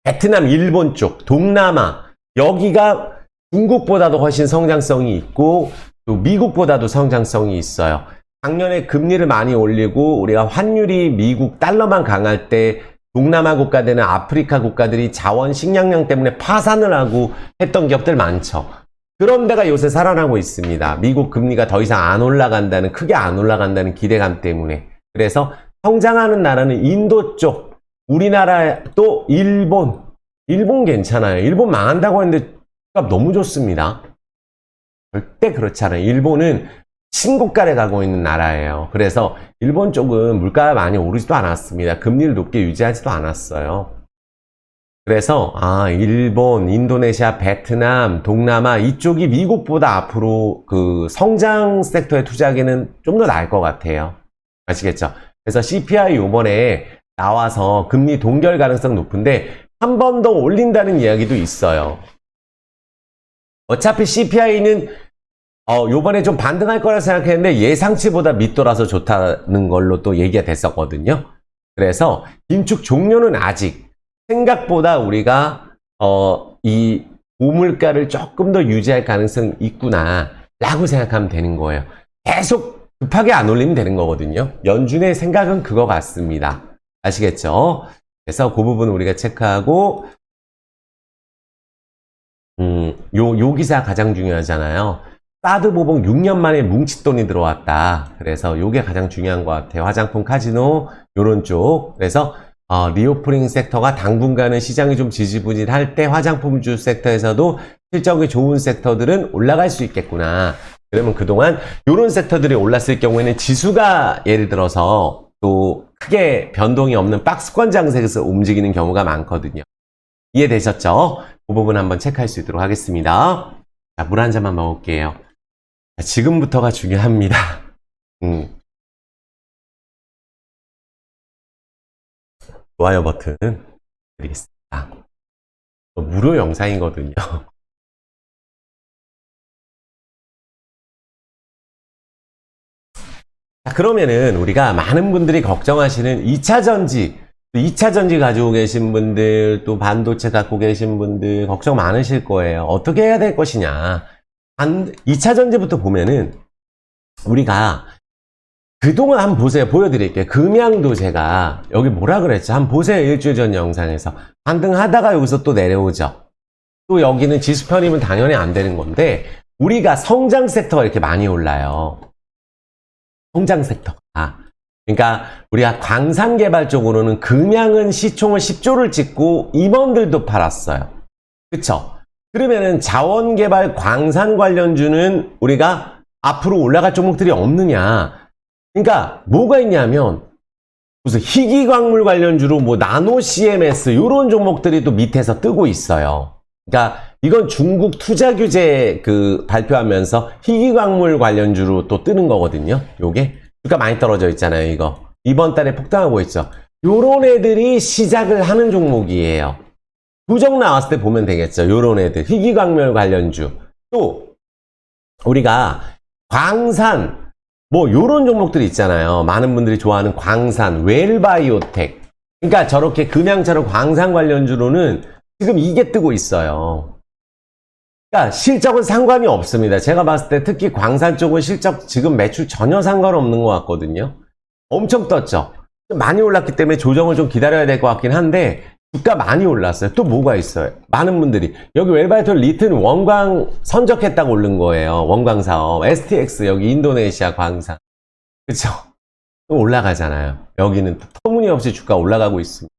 [SPEAKER 1] 베트남, 일본 쪽, 동남아 여기가 중국보다도 훨씬 성장성이 있고 또 미국보다도 성장성이 있어요. 작년에 금리를 많이 올리고 우리가 환율이 미국 달러만 강할 때 동남아 국가들은 아프리카 국가들이 자원 식량량 때문에 파산을 하고 했던 기업들 많죠. 그런 데가 요새 살아나고 있습니다. 미국 금리가 더 이상 안 올라간다는, 크게 안 올라간다는 기대감 때문에. 그래서 성장하는 나라는 인도 쪽, 우리나라 또 일본. 일본 괜찮아요. 일본 망한다고 했는데 값 너무 좋습니다. 절대 그렇지 않아요. 일본은 신고가를 가고 있는 나라예요. 그래서 일본 쪽은 물가가 많이 오르지도 않았습니다. 금리를 높게 유지하지도 않았어요. 그래서 일본, 인도네시아, 베트남, 동남아 이쪽이 미국보다 앞으로 그 성장 섹터에 투자하기는 좀 더 나을 것 같아요. 아시겠죠? 그래서 CPI 요번에 나와서 금리 동결 가능성 높은데 한 번 더 올린다는 이야기도 있어요. 어차피 CPI는 요번에 좀 반등할 거라 생각했는데 예상치보다 밑돌아서 좋다는 걸로 또 얘기가 됐었거든요. 그래서 긴축 종료는 아직 생각보다 우리가 이 고물가를 조금 더 유지할 가능성이 있구나 라고 생각하면 되는 거예요. 계속 급하게 안 올리면 되는 거거든요. 연준의 생각은 그거 같습니다. 아시겠죠? 그래서 그 부분 우리가 체크하고 요 기사 가장 중요하잖아요. 사드 보복 6년 만에 뭉칫돈이 들어왔다. 그래서 요게 가장 중요한 것 같아요. 화장품, 카지노 요런 쪽. 그래서 리오프닝 섹터가 당분간은 시장이 좀 지지부진할 때 화장품주 섹터에서도 실적이 좋은 섹터들은 올라갈 수 있겠구나. 그러면 그동안 이런 섹터들이 올랐을 경우에는 지수가 예를 들어서 또 크게 변동이 없는 박스권 장세에서 움직이는 경우가 많거든요. 이해되셨죠? 그 부분 한번 체크할 수 있도록 하겠습니다. 자, 물 한 잔만 먹을게요. 자, 지금부터가 중요합니다. 좋아요 버튼 드리겠습니다. 무료 영상이거든요. 자, 그러면은 우리가 많은 분들이 걱정하시는 2차전지, 2차전지 가지고 계신 분들, 또 반도체 갖고 계신 분들 걱정 많으실 거예요. 어떻게 해야 될 것이냐. 2차전지부터 보면은 우리가 그동안 한번 보세요. 보여드릴게요. 금양도 제가 여기 뭐라 그랬죠? 한번 보세요. 일주일 전 영상에서. 반등하다가 여기서 또 내려오죠. 또 여기는 지수 편입은 당연히 안 되는 건데 우리가 성장 섹터가 이렇게 많이 올라요. 성장 섹터가. 그러니까 우리가 광산 개발 쪽으로는 금양은 시총을 10조를 찍고 임원들도 팔았어요. 그쵸? 그러면은 자원 개발 광산 관련주는 우리가 앞으로 올라갈 종목들이 없느냐? 그러니까 뭐가 있냐면 무슨 희귀광물 관련주로 뭐 나노 CMS 이런 종목들이 또 밑에서 뜨고 있어요. 그러니까 이건 중국 투자 규제 발표하면서 희귀광물 관련주로 또 뜨는 거거든요. 요게 주가 많이 떨어져 있잖아요. 이거 이번 달에 폭등하고 있죠. 요런 애들이 시작을 하는 종목이에요. 부정 나왔을 때 보면 되겠죠. 요런 애들 희귀광물 관련주 또 우리가 광산 뭐 요런 종목들이 있잖아요. 많은 분들이 좋아하는 광산, 웰바이오텍 그러니까 저렇게 금양처럼 광산 관련주로는 지금 이게 뜨고 있어요. 그러니까 실적은 상관이 없습니다. 제가 봤을 때 특히 광산 쪽은 실적 지금 매출 전혀 상관없는 것 같거든요. 엄청 떴죠. 많이 올랐기 때문에 조정을 좀 기다려야 될 것 같긴 한데 주가 많이 올랐어요. 또 뭐가 있어요? 많은 분들이 여기 웰바이톨 리튼 원광 선적했다고 오른 거예요. 원광 사업. STX 여기 인도네시아 광산. 그쵸? 또 올라가잖아요. 여기는 터무니없이 주가 올라가고 있습니다.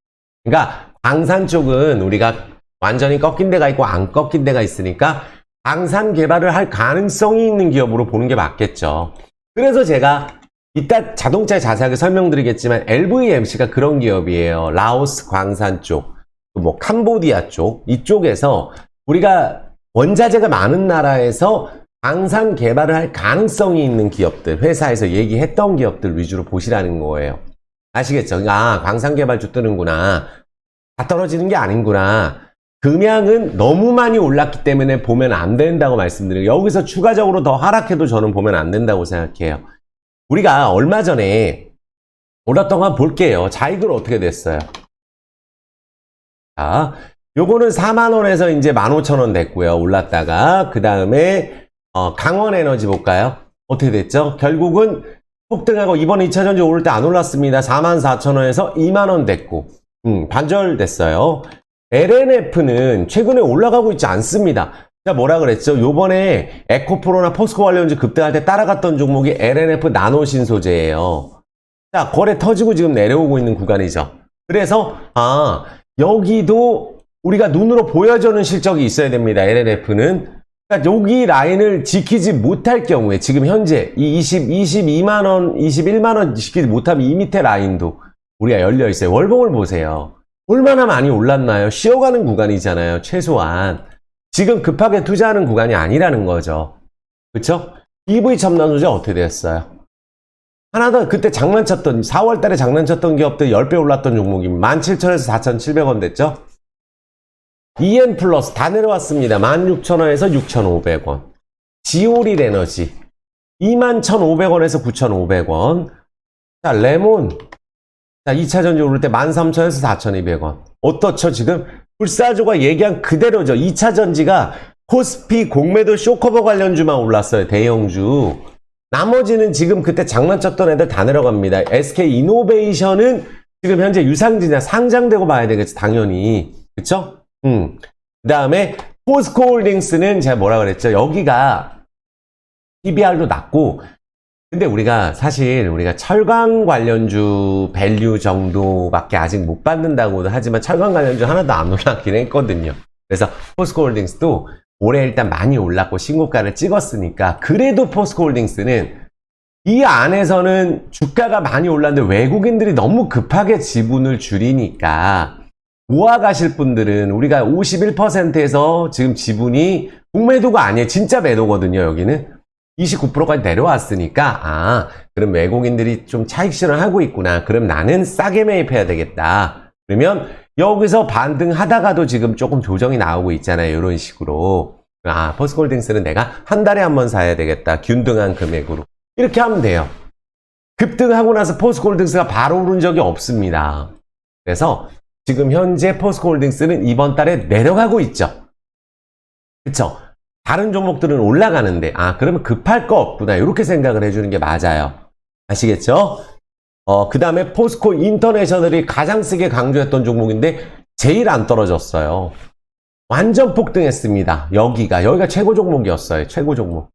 [SPEAKER 1] 그러니까 광산 쪽은 우리가 완전히 꺾인 데가 있고 안 꺾인 데가 있으니까 광산 개발을 할 가능성이 있는 기업으로 보는 게 맞겠죠. 그래서 제가 이따 자동차에 자세하게 설명드리겠지만 LVMC가 그런 기업이에요. 라오스 광산 쪽, 뭐 캄보디아 쪽, 이쪽에서 우리가 원자재가 많은 나라에서 광산 개발을 할 가능성이 있는 기업들, 회사에서 얘기했던 기업들 위주로 보시라는 거예요. 아시겠죠? 아, 광산 개발주 뜨는구나. 다 떨어지는 게 아닌구나. 금양은 너무 많이 올랐기 때문에 보면 안 된다고 말씀드리고 여기서 추가적으로 더 하락해도 저는 보면 안 된다고 생각해요. 우리가 얼마 전에 올랐던 거 한번 볼게요. 자이글 어떻게 됐어요? 자, 요거는 4만원에서 이제 15,000원 됐고요. 올랐다가 그 다음에 강원에너지 볼까요? 어떻게 됐죠? 결국은 폭등하고 이번에 2차전지 오를 때 안 올랐습니다. 44,000원에서 2만원 됐고 반절 됐어요. LNF는 최근에 올라가고 있지 않습니다. 제가 뭐라 그랬죠? 요번에 에코프로나 포스코 관련주 급등할 때 따라갔던 종목이 LNF 나노신소재예요. 자, 거래 터지고 지금 내려오고 있는 구간이죠. 그래서 여기도 우리가 눈으로 보여주는 실적이 있어야 됩니다. LNF는. 그러니까 여기 라인을 지키지 못할 경우에 지금 현재 이 22만원, 21만원 지키지 못하면 이 밑에 라인도 우리가 열려 있어요. 월봉을 보세요. 얼마나 많이 올랐나요? 쉬어가는 구간이잖아요. 최소한. 지금 급하게 투자하는 구간이 아니라는 거죠. 그쵸? EV 첨단 소재 어떻게 됐어요? 하나 더 그때 장난쳤던 4월 달에 장난쳤던 기업들 10배 올랐던 종목이 17,000원에서 4,700원 됐죠? EN 플러스 다 내려왔습니다. 16,000원에서 6,500원. 지오릴 에너지 21,500원에서 9,500원. 자, 레몬. 자, 2차전지 오를 때 13,000원에서 4,200원. 어떻죠, 지금? 불사조가 얘기한 그대로죠. 2차전지가 코스피 공매도 쇼커버 관련주만 올랐어요. 대형주. 나머지는 지금 그때 장난쳤던 애들 다 내려갑니다. SK 이노베이션은 지금 현재 유상증자 상장되고 봐야 되겠죠. 당연히. 그쵸? 그 다음에 포스코홀딩스는 제가 뭐라 그랬죠? 여기가 PBR도 낮고 근데 우리가 사실 우리가 철강 관련주 밸류 정도밖에 아직 못 받는다고도 하지만 철강 관련주 하나도 안 올랐긴 했거든요. 그래서 포스코홀딩스도 올해 일단 많이 올랐고 신고가를 찍었으니까 그래도 포스코홀딩스는 이 안에서는 주가가 많이 올랐는데 외국인들이 너무 급하게 지분을 줄이니까 모아가실 분들은 우리가 51%에서 지금 지분이 공매도가 아니에요. 진짜 매도거든요. 여기는 29%까지 내려왔으니까 그럼 외국인들이 좀 차익 실현하고 있구나. 그럼 나는 싸게 매입해야 되겠다. 그러면 여기서 반등하다가도 지금 조금 조정이 나오고 있잖아요. 이런 식으로. 포스코홀딩스는 내가 한 달에 한 번 사야 되겠다. 균등한 금액으로. 이렇게 하면 돼요. 급등하고 나서 포스코홀딩스가 바로 오른 적이 없습니다. 그래서 지금 현재 포스코홀딩스는 이번 달에 내려가고 있죠. 그쵸? 다른 종목들은 올라가는데 그러면 급할 거 없구나. 이렇게 생각을 해주는 게 맞아요. 아시겠죠? 그 다음에 포스코 인터내셔널이 가장 세게 강조했던 종목인데 제일 안 떨어졌어요. 완전 폭등했습니다. 여기가 최고 종목이었어요. 최고 종목.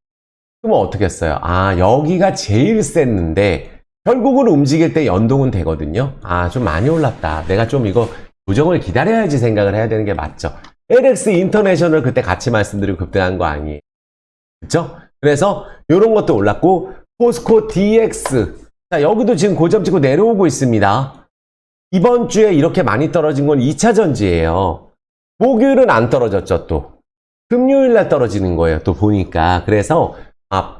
[SPEAKER 1] 그러면 어떻게 했어요? 여기가 제일 셌는데 결국은 움직일 때 연동은 되거든요. 좀 많이 올랐다. 내가 좀 이거 조정을 기다려야지 생각을 해야 되는 게 맞죠. LX 인터내셔널 그때 같이 말씀드리고 급등한 거 아니에요. 그쵸? 그래서 이런 것도 올랐고 포스코 DX 자 여기도 지금 고점 찍고 내려오고 있습니다. 이번 주에 이렇게 많이 떨어진 건 2차전지예요. 목요일은 안 떨어졌죠 또. 금요일날 떨어지는 거예요. 또 보니까. 그래서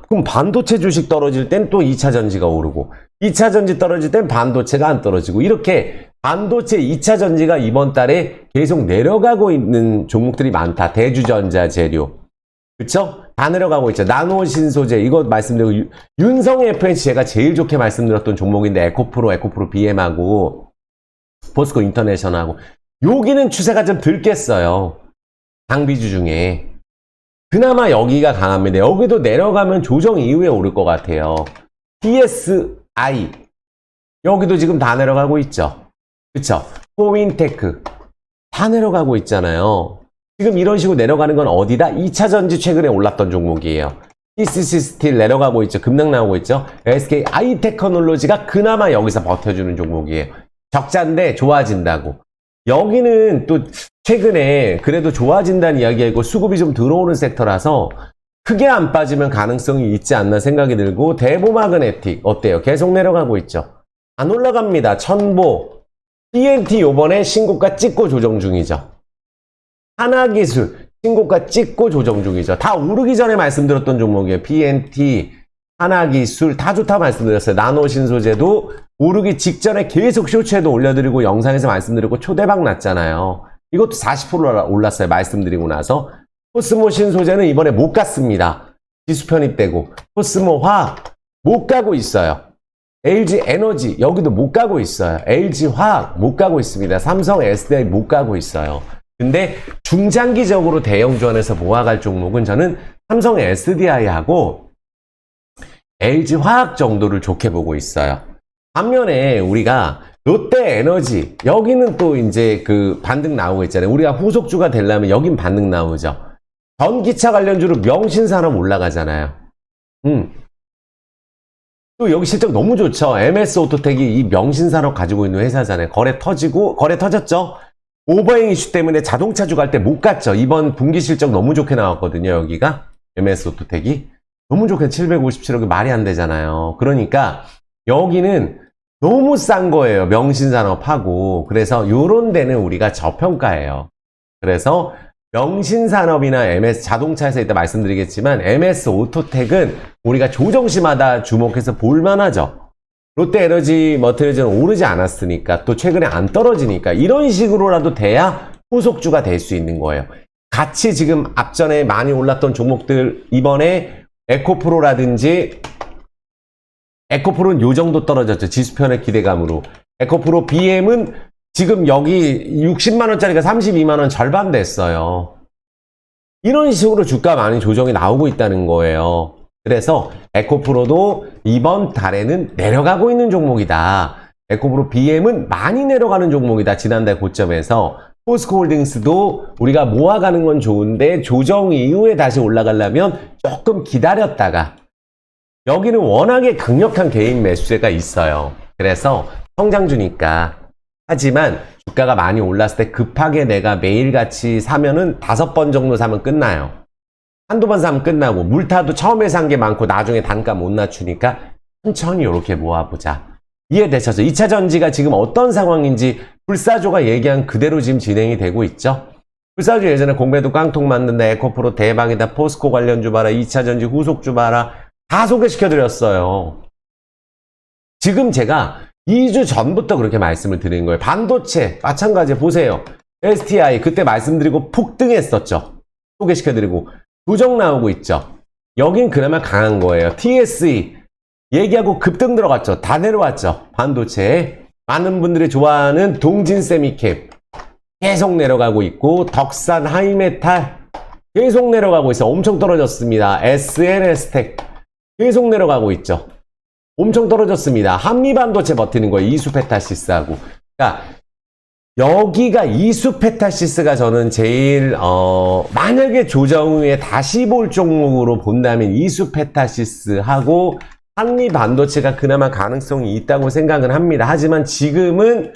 [SPEAKER 1] 그럼 반도체 주식 떨어질 땐 또 2차전지가 오르고 2차전지 떨어질 땐 반도체가 안 떨어지고 이렇게 반도체 2차전지가 이번 달에 계속 내려가고 있는 종목들이 많다. 대주전자 재료. 그쵸? 다 내려가고 있죠. 나노신소재 이거 말씀드리고 윤성 FNC 제가 제일 좋게 말씀드렸던 종목인데 에코프로 BM하고 포스코 인터내셔널하고. 여기는 추세가 좀 덜 깼어요. 장비주 중에. 그나마 여기가 강합니다. 여기도 내려가면 조정 이후에 오를 것 같아요. TSI. 여기도 지금 다 내려가고 있죠. 그쵸? 코인테크. 다 내려가고 있잖아요. 지금 이런 식으로 내려가는 건 어디다? 2차전지 최근에 올랐던 종목이에요. TCC 스틸 내려가고 있죠. 급락 나오고 있죠. SK 아이테크놀로지가 그나마 여기서 버텨주는 종목이에요. 적자인데 좋아진다고. 여기는 또 최근에 그래도 좋아진다는 이야기이고 수급이 좀 들어오는 섹터라서 크게 안 빠지면 가능성이 있지 않나 생각이 들고, 대보마그네틱 어때요? 계속 내려가고 있죠. 안 올라갑니다. 천보, TNT 요번에 신고가 찍고 조정 중이죠. 하나기술 신고가 찍고 조정 중이죠. 다 오르기 전에 말씀드렸던 종목이에요. PNT, 하나기술 다 좋다고 말씀드렸어요. 나노신소재도 오르기 직전에 계속 쇼츠에도 올려드리고 영상에서 말씀드리고 초대박 났잖아요. 이것도 40% 올랐어요. 말씀드리고 나서. 코스모 신소재는 이번에 못 갔습니다. 지수 편입되고. 코스모 화학 못 가고 있어요. LG 에너지 여기도 못 가고 있어요. LG 화학 못 가고 있습니다. 삼성 SDI 못 가고 있어요. 근데 중장기적으로 대형 주안에서 모아갈 종목은 저는 삼성 SDI하고 LG 화학 정도를 좋게 보고 있어요. 반면에 우리가 롯데 에너지 여기는 또 이제 그 반등 나오고 있잖아요. 우리가 후속주가 되려면 여긴 반등 나오죠. 전기차 관련주로 명신산업 올라가잖아요. 또 여기 실적 너무 좋죠. MS 오토텍이 이 명신산업 가지고 있는 회사잖아요. 거래 터졌죠. 오버행 이슈 때문에 자동차주 갈 때 못 갔죠. 이번 분기 실적 너무 좋게 나왔거든요. 여기가 MS 오토텍이 너무 좋게 757억이 말이 안 되잖아요. 그러니까 여기는 너무 싼 거예요. 명신산업하고. 그래서 요런 데는 우리가 저평가해요. 그래서 명신산업이나 MS 자동차에서 이따 말씀드리겠지만 MS 오토텍은 우리가 조정시마다 주목해서 볼만하죠. 롯데에너지 머티리얼즈는 오르지 않았으니까, 또 최근에 안 떨어지니까 이런 식으로라도 돼야 후속주가 될 수 있는 거예요. 같이 지금 앞전에 많이 올랐던 종목들, 이번에 에코프로라든지, 에코프로는 요 정도 떨어졌죠. 지수편의 기대감으로. 에코프로 BM은 지금 여기 60만원짜리가 32만원 절반 됐어요. 이런 식으로 주가 많이 조정이 나오고 있다는 거예요. 그래서 에코프로도 이번 달에는 내려가고 있는 종목이다. 에코프로 BM은 많이 내려가는 종목이다. 지난달 고점에서. 포스코홀딩스도 우리가 모아가는 건 좋은데 조정 이후에 다시 올라가려면 조금 기다렸다가, 여기는 워낙에 강력한 개인 매수세가 있어요. 그래서 성장주니까. 하지만 주가가 많이 올랐을 때 급하게 내가 매일같이 사면은 5번 정도 사면 끝나요. 한두 번 사면 끝나고, 물타도 처음에 산 게 많고 나중에 단가 못 낮추니까 천천히 이렇게 모아보자. 이해되셨죠? 2차 전지가 지금 어떤 상황인지 불사조가 얘기한 그대로 지금 진행이 되고 있죠. 불사조 예전에 공배도 깡통 만든다, 에코프로 대박이다, 포스코 관련주 봐라, 2차 전지 후속주 봐라, 다 소개시켜드렸어요. 지금 제가 2주 전부터 그렇게 말씀을 드린 거예요. 반도체 마찬가지 보세요. STI 그때 말씀드리고 폭등했었죠. 소개시켜드리고 조정 나오고 있죠. 여긴 그나마 강한 거예요. TSE 얘기하고 급등 들어갔죠. 다 내려왔죠. 반도체. 많은 분들이 좋아하는 동진세미캡 계속 내려가고 있고, 덕산 하이메탈 계속 내려가고 있어요. 엄청 떨어졌습니다. SNS텍 계속 내려가고 있죠. 엄청 떨어졌습니다. 한미반도체 버티는 거예요. 이수페타시스하고. 그러니까 여기가 이수페타시스가 저는 제일 만약에 조정 후에 다시 볼 종목으로 본다면 이수페타시스하고 한미반도체가 그나마 가능성이 있다고 생각은 합니다. 하지만 지금은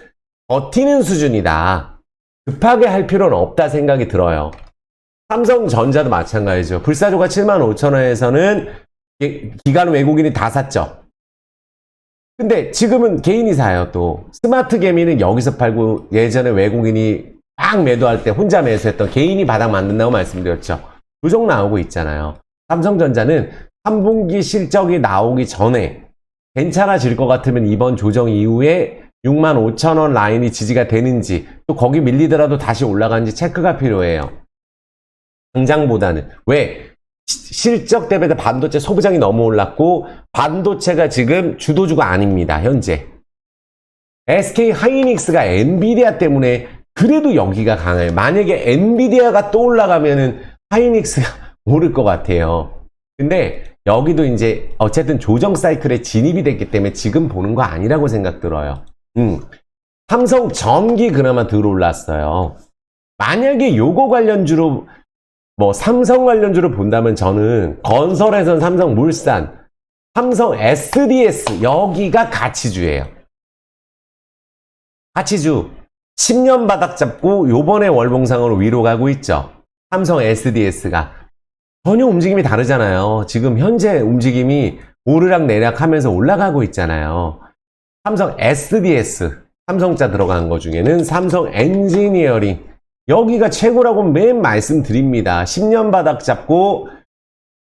[SPEAKER 1] 버티는 수준이다. 급하게 할 필요는 없다 생각이 들어요. 삼성전자도 마찬가지죠. 불사조가 75,000원에서는 기관 외국인이 다 샀죠. 근데 지금은 개인이 사요. 또 스마트 개미는 여기서 팔고, 예전에 외국인이 막 매도할 때 혼자 매수했던 개인이 바닥 만든다고 말씀드렸죠. 조정 나오고 있잖아요. 삼성전자는 3분기 실적이 나오기 전에 괜찮아질 것 같으면 이번 조정 이후에 65,000원 라인이 지지가 되는지, 또 거기 밀리더라도 다시 올라가는지 체크가 필요해요. 당장보다는. 왜? 실적 대비해서 반도체 소비장이 너무 올랐고, 반도체가 지금 주도주가 아닙니다. 현재 SK 하이닉스가 엔비디아 때문에 그래도 여기가 강해요. 만약에 엔비디아가 또 올라가면은 하이닉스가 오를 것 같아요. 근데 여기도 이제 어쨌든 조정 사이클에 진입이 됐기 때문에 지금 보는 거 아니라고 생각 들어요. 삼성 전기 그나마 덜 올랐어요. 만약에 요거 관련주로 뭐 삼성 관련주로 본다면 저는 건설에선 삼성물산, 삼성 SDS 여기가 가치주예요. 가치주 10년 바닥 잡고 요번에 월봉상으로 위로 가고 있죠. 삼성 SDS가 전혀 움직임이 다르잖아요. 지금 현재 움직임이 오르락 내락 하면서 올라가고 있잖아요. 삼성 SDS 삼성자 들어간 거 중에는 삼성 엔지니어링 여기가 최고라고 매일 말씀드립니다. 10년 바닥 잡고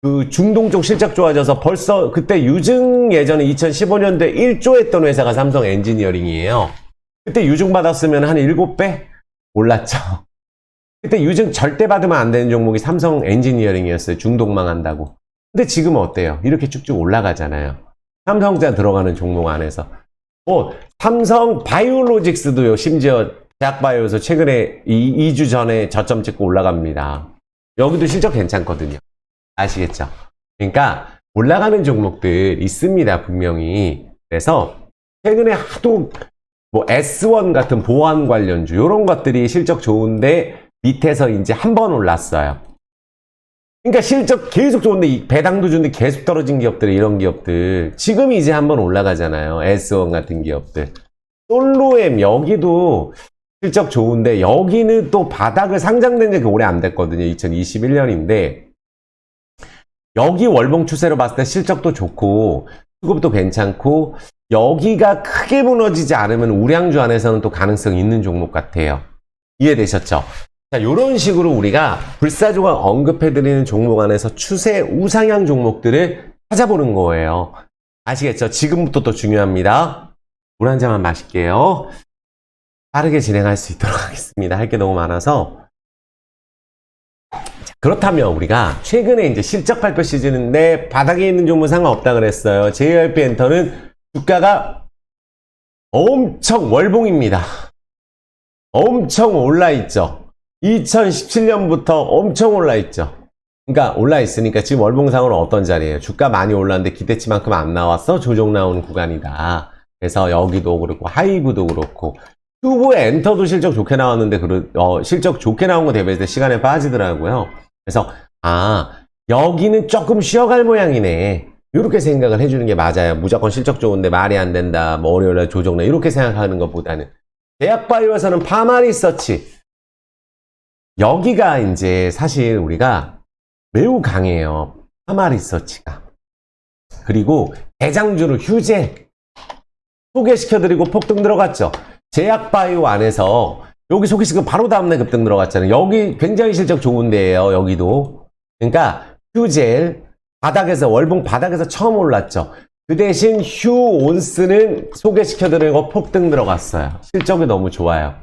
[SPEAKER 1] 그 중동 쪽 실적 좋아져서 벌써 그때 유증 예전에 2015년도에 1조 했던 회사가 삼성 엔지니어링이에요. 그때 유증 받았으면 한 7배 올랐죠. 그때 유증 절대 받으면 안 되는 종목이 삼성 엔지니어링이었어요. 중동망 한다고. 근데 지금은 어때요? 이렇게 쭉쭉 올라가잖아요. 삼성자 들어가는 종목 안에서. 삼성 바이오로직스도요. 심지어 제약바이오에서 최근에 2주 전에 저점 찍고 올라갑니다. 여기도 실적 괜찮거든요. 아시겠죠? 그러니까 올라가는 종목들 있습니다. 분명히. 그래서 최근에 하도 뭐 S1 같은 보안 관련주 이런 것들이 실적 좋은데 밑에서 이제 한 번 올랐어요. 그러니까 실적 계속 좋은데 이 배당도 좋은데 계속 떨어진 기업들 이런 기업들 지금 이제 한번 올라가잖아요. S1 같은 기업들. 솔로엠 여기도 실적 좋은데 여기는 또 바닥을 상장된 지 오래 안 됐거든요. 2021년인데 여기 월봉 추세로 봤을 때 실적도 좋고 수급도 괜찮고 여기가 크게 무너지지 않으면 우량주 안에서는 또 가능성이 있는 종목 같아요. 이해되셨죠? 자, 이런 식으로 우리가 불사조가 언급해드리는 종목 안에서 추세 우상향 종목들을 찾아보는 거예요. 아시겠죠? 지금부터 또 중요합니다. 물 한 잔만 마실게요. 빠르게 진행할 수 있도록 하겠습니다. 할 게 너무 많아서. 자, 그렇다면 우리가 최근에 이제 실적 발표 시즌인데 바닥에 있는 종목 상관없다 그랬어요. JYP 엔터는 주가가 엄청 월봉입니다. 엄청 올라있죠. 2017년부터 엄청 올라있죠. 그러니까 올라있으니까 지금 월봉상으로 어떤 자리예요? 주가 많이 올랐는데 기대치만큼 안 나왔어? 조정 나오는 구간이다. 그래서 여기도 그렇고 하이브도 그렇고 튜브 엔터도 실적 좋게 나왔는데 실적 좋게 나온 거 대비해서 시간에 빠지더라고요. 그래서 여기는 조금 쉬어갈 모양이네. 이렇게 생각을 해주는 게 맞아요. 무조건 실적 좋은데 말이 안 된다. 뭐 월요일날 조정나 이렇게 생각하는 것보다는 제약바이오에서는 파마리서치 여기가 이제 사실 우리가 매우 강해요. 파마리서치가. 그리고 대장주를 휴재 소개시켜드리고 폭등 들어갔죠. 제약바이오 안에서 여기 소개시켜 바로 다음날 급등 들어갔잖아요. 여기 굉장히 실적 좋은데요. 여기도. 그러니까 휴젤 바닥에서 월봉 바닥에서 처음 올랐죠. 그 대신 휴온스는 소개시켜드리고 폭등 들어갔어요. 실적이 너무 좋아요.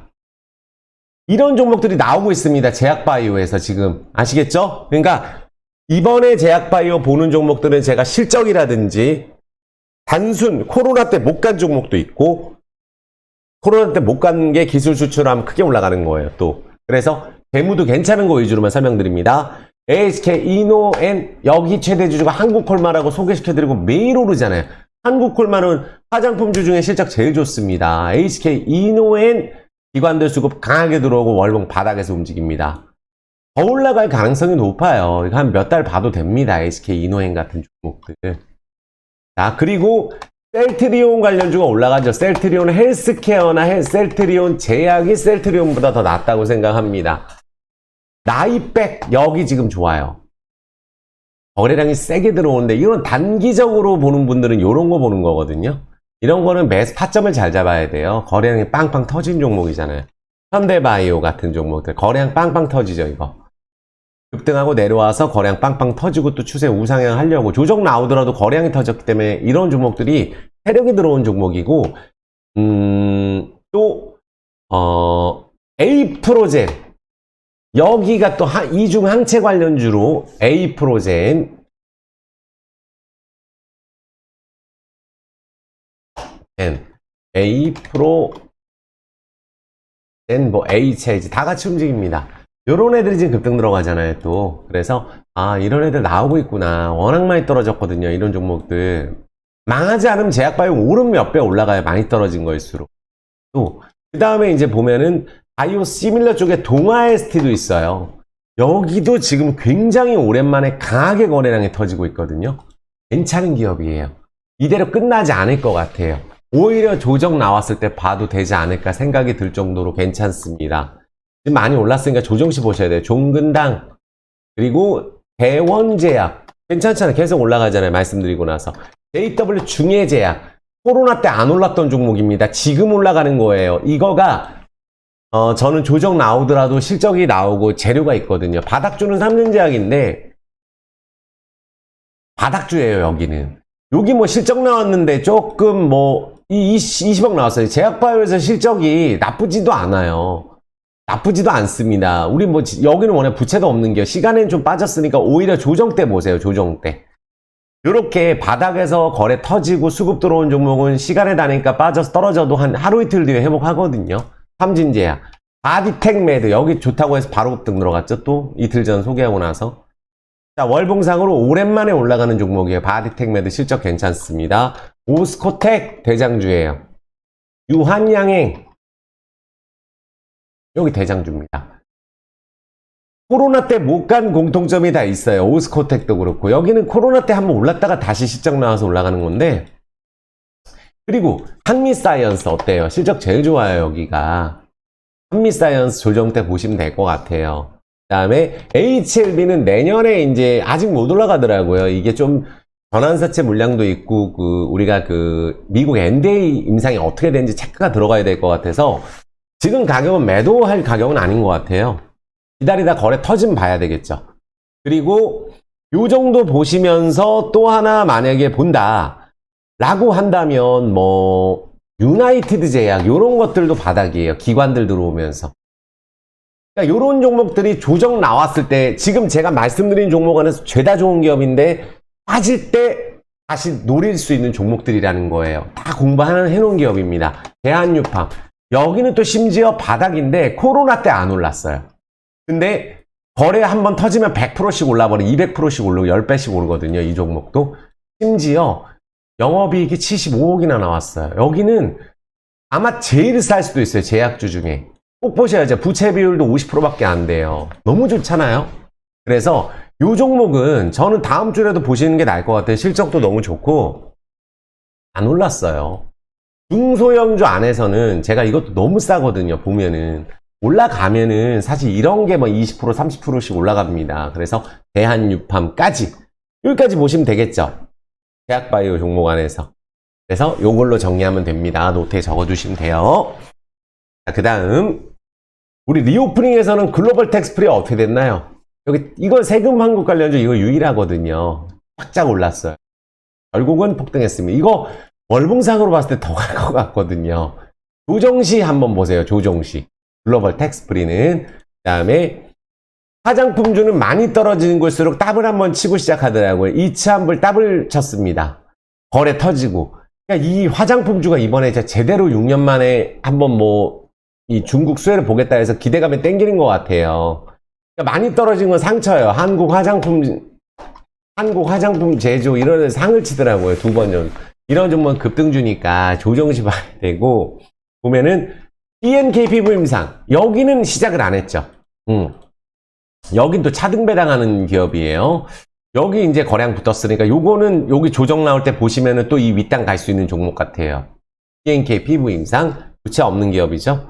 [SPEAKER 1] 이런 종목들이 나오고 있습니다. 제약바이오에서 지금 아시겠죠? 그러니까 이번에 제약바이오 보는 종목들은 제가 실적이라든지 단순 코로나 때 못 간 종목도 있고 코로나 때 못 간 게 기술 수출하면 크게 올라가는 거예요. 또 그래서 재무도 괜찮은 거 위주로만 설명드립니다. ASK 이노엔 여기 최대주주가 한국콜마라고 소개시켜드리고 매일 오르잖아요. 한국콜마는 화장품주 중에 실적 제일 좋습니다. ASK 이노엔 기관들 수급 강하게 들어오고 월봉 바닥에서 움직입니다. 더 올라갈 가능성이 높아요. 한 몇 달 봐도 됩니다. ASK 이노엔 같은 종목들. 자, 그리고 셀트리온 관련주가 올라가죠. 셀트리온 헬스케어나 셀트리온 제약이 셀트리온보다 더 낫다고 생각합니다. 나이백 여기 지금 좋아요. 거래량이 세게 들어오는데 이런 단기적으로 보는 분들은 이런 거 보는 거거든요. 이런 거는 매수 타점을 잘 잡아야 돼요. 거래량이 빵빵 터진 종목이잖아요. 현대바이오 같은 종목들 거래량 빵빵 터지죠. 이거 급등하고 내려와서 거래량 빵빵 터지고 또 추세 우상향 하려고 조정 나오더라도 거래량이 터졌기 때문에 이런 종목들이 세력이 들어온 종목이고 또 A프로젠 여기가 또 이중 항체 관련주로 A프로젠 A 프로, 뭐 HIG 다 같이 움직입니다. 요런 애들이 지금 급등 들어가잖아요, 또. 그래서, 아, 이런 애들 나오고 있구나. 워낙 많이 떨어졌거든요, 이런 종목들. 망하지 않으면 제약바이오 오른 몇 배 올라가요, 많이 떨어진 거일수록. 또, 그 다음에 이제 보면은, 바이오 시밀러 쪽에 동아 ST도 있어요. 여기도 지금 굉장히 오랜만에 강하게 거래량이 터지고 있거든요. 괜찮은 기업이에요. 이대로 끝나지 않을 것 같아요. 오히려 조정 나왔을 때 봐도 되지 않을까 생각이 들 정도로 괜찮습니다. 지금 많이 올랐으니까 조정시 보셔야 돼요. 종근당, 그리고 대원제약. 괜찮잖아요. 계속 올라가잖아요. 말씀드리고 나서. JW 중해제약. 코로나 때 안 올랐던 종목입니다. 지금 올라가는 거예요. 이거가 저는 조정 나오더라도 실적이 나오고 재료가 있거든요. 바닥주는 삼진제약인데 바닥주예요, 여기는. 여기 뭐 실적 나왔는데 조금 뭐 20억 나왔어요. 제약바이오에서 실적이 나쁘지도 않아요. 나쁘지도 않습니다. 우리 뭐 여기는 워낙 부채도 없는 게 시간은 좀 빠졌으니까 오히려 조정 때 보세요. 조정 때. 이렇게 바닥에서 거래 터지고 수급 들어온 종목은 시간에 다니까 빠져서 떨어져도 한 하루 이틀 뒤에 회복하거든요. 삼진제약, 바디텍메드 여기 좋다고 해서 바로 급등 들어갔죠. 또 이틀 전 소개하고 나서. 자, 월봉상으로 오랜만에 올라가는 종목이에요. 바디텍메드 실적 괜찮습니다. 오스코텍 대장주예요. 유한양행 여기 대장주입니다. 코로나 때 못 간 공통점이 다 있어요. 오스코텍도 그렇고 여기는 코로나 때 한번 올랐다가 다시 실적 나와서 올라가는 건데, 그리고 한미사이언스 어때요? 실적 제일 좋아요. 여기가 한미사이언스 조정 때 보시면 될 것 같아요. 그 다음에 HLB는 내년에 이제 아직 못 올라가더라고요. 이게 좀 전환사채 물량도 있고 우리가 미국 NDA 임상이 어떻게 되는지 체크가 들어가야 될 것 같아서 지금 가격은 매도할 가격은 아닌 것 같아요. 기다리다 거래 터지면 봐야 되겠죠. 그리고 요 정도 보시면서 또 하나 만약에 본다 라고 한다면 뭐 유나이티드 제약 요런 것들도 바닥이에요. 기관들 들어오면서. 그러니까 요런 종목들이 조정 나왔을 때 지금 제가 말씀드린 종목 안에서 죄다 좋은 기업인데 빠질 때 다시 노릴 수 있는 종목들이라는 거예요. 다 공부하는 해놓은 기업입니다. 대한유팜 여기는 또 심지어 바닥인데 코로나 때 안 올랐어요. 근데 거래 한번 터지면 100%씩 올라버려. 200%씩 오르고 10배씩 오르거든요. 이 종목도. 심지어 영업이익이 75억이나 나왔어요. 여기는 아마 제일 쌀 수도 있어요. 제약주 중에. 꼭 보셔야죠. 부채 비율도 50%밖에 안 돼요. 너무 좋잖아요. 그래서 이 종목은 저는 다음 주에도 보시는 게 나을 것 같아요. 실적도 너무 좋고 안 올랐어요. 중소형주 안에서는 제가 이것도 너무 싸거든요. 보면은 올라가면은 사실 이런 게 뭐 20% 30%씩 올라갑니다. 그래서 대한유팜까지 여기까지 보시면 되겠죠. 제약바이오 종목 안에서. 그래서 이걸로 정리하면 됩니다. 노트에 적어두시면 돼요. 자, 그 다음 우리 리오프닝에서는 글로벌 텍스프리 어떻게 됐나요? 여기 이거 세금 한국 관련주 이거 유일하거든요. 쫙쫙 올랐어요. 결국은 폭등했습니다. 이거 월봉상으로 봤을 때 더 갈 것 같거든요. 조정시 한번 보세요. 조정시 글로벌 텍스프리는. 그 다음에 화장품주는 많이 떨어지는 곳일수록 더블 한번 치고 시작하더라고요. 이차한불 더블 쳤습니다. 거래 터지고. 그러니까 이 화장품주가 이번에 제대로 6년 만에 한번 이 중국 수혜를 보겠다 해서 기대감에 땡기는 것 같아요. 그러니까 많이 떨어진 건 상처예요. 한국 화장품 제조 이런 데서 상을 치더라고요. 두 번 전. 이런 종목은 급등주니까 조정시 봐야 되고, 보면은 ENKPV 임상 여기는 시작을 안 했죠. 여긴 또 차등 배당하는 기업이에요. 여기 이제 거래량 붙었으니까 요거는 여기 조정 나올 때 보시면은 또 이 윗단 갈 수 있는 종목 같아요. ENKPV 임상 부채 없는 기업이죠.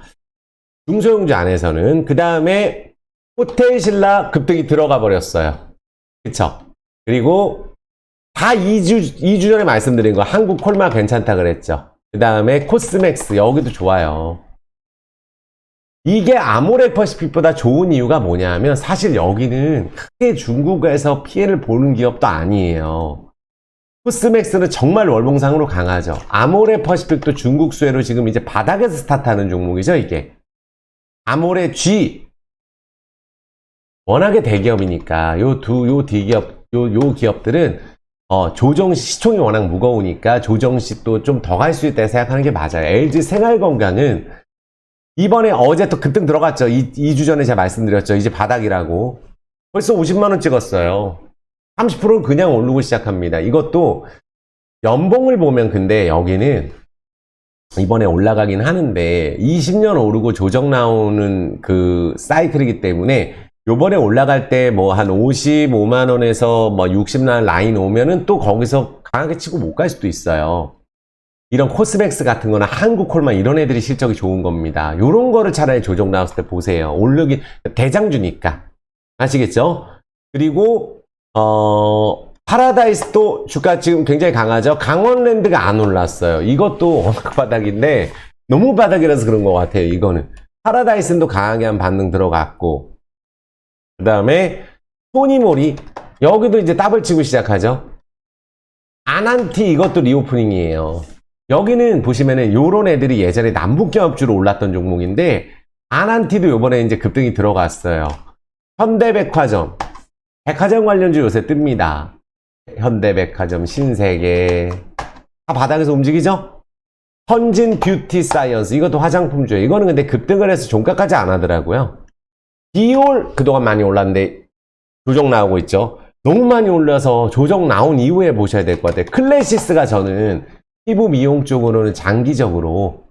[SPEAKER 1] 중소형주 안에서는. 그 다음에 호텔신라 급등이 들어가 버렸어요. 그쵸? 그리고 다 2주 전에 말씀드린 거 한국 콜마 괜찮다 그랬죠. 그 다음에 코스맥스 여기도 좋아요. 이게 아모레퍼시픽보다 좋은 이유가 뭐냐면 사실 여기는 크게 중국에서 피해를 보는 기업도 아니에요. 코스맥스는 정말 월봉상으로 강하죠. 아모레퍼시픽도 중국 수혜로 지금 이제 바닥에서 스타트하는 종목이죠. 이게 아모레 G 워낙에 대기업이니까 요 기업들은 조정시 시총이 워낙 무거우니까 조정시도 좀 더 갈 수 있다 생각하는 게 맞아요. LG 생활건강은 이번에 어제 또 급등 들어갔죠. 2주 전에 제가 말씀드렸죠. 이제 바닥이라고. 벌써 50만원 찍었어요. 30%는 그냥 오르고 시작합니다. 이것도 연봉을 보면 근데 여기는 이번에 올라가긴 하는데 20년 오르고 조정 나오는 그 사이클이기 때문에 요번에 올라갈 때 뭐 한 55만원에서 뭐 60만 라인 오면은 또 거기서 강하게 치고 못 갈 수도 있어요. 이런 코스맥스 같은 거나 한국콜만 이런 애들이 실적이 좋은 겁니다. 요런 거를 차라리 조정 나왔을 때 보세요. 오르긴 대장주니까. 아시겠죠? 그리고 파라다이스도 주가 지금 굉장히 강하죠. 강원랜드가 안 올랐어요. 이것도 워낙 바닥인데 너무 바닥이라서 그런 것 같아요. 이거는 파라다이스도 강하게 한 반등 들어갔고, 그 다음에 토니모리 여기도 이제 더블 치고 시작하죠. 아난티 이것도 리오프닝이에요. 여기는 보시면은 요런 애들이 예전에 남북경합주로 올랐던 종목인데 아난티도 요번에 이제 급등이 들어갔어요. 현대백화점, 백화점 관련주 요새 뜹니다. 현대백화점, 신세계 다 바닥에서 움직이죠? 헌진 뷰티 사이언스 이것도 화장품주예요. 이거는 근데 급등을 해서 종가까지 안 하더라고요. 디올 그동안 많이 올랐는데 조정 나오고 있죠. 너무 많이 올라서 조정 나온 이후에 보셔야 될 것 같아요. 클래시스가 저는 피부 미용 쪽으로는 장기적으로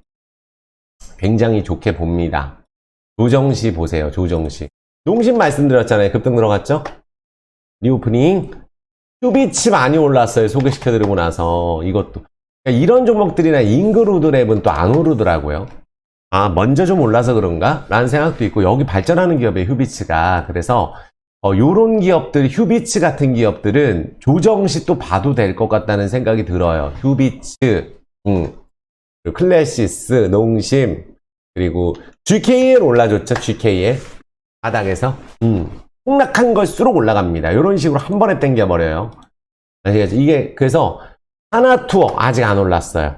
[SPEAKER 1] 굉장히 좋게 봅니다. 조정시 보세요. 조정시. 농심 말씀드렸잖아요. 급등 들어갔죠? 리오프닝. 휴비치 많이 올랐어요. 소개시켜드리고 나서. 이것도. 이런 종목들이나 잉그루드랩은 또 안 오르더라고요. 아, 먼저 좀 올라서 그런가? 라는 생각도 있고, 여기 발전하는 기업의 휴비치가. 그래서, 요런 기업들, 휴비치 같은 기업들은 조정시 또 봐도 될 것 같다는 생각이 들어요. 휴비치, 그리고 클래시스, 농심, 그리고 GKL 올라줬죠, GKL. 바닥에서. 폭락한 걸수록 올라갑니다. 요런 식으로 한 번에 땡겨버려요. 아시겠죠? 이게, 그래서, 하나투어 아직 안 올랐어요.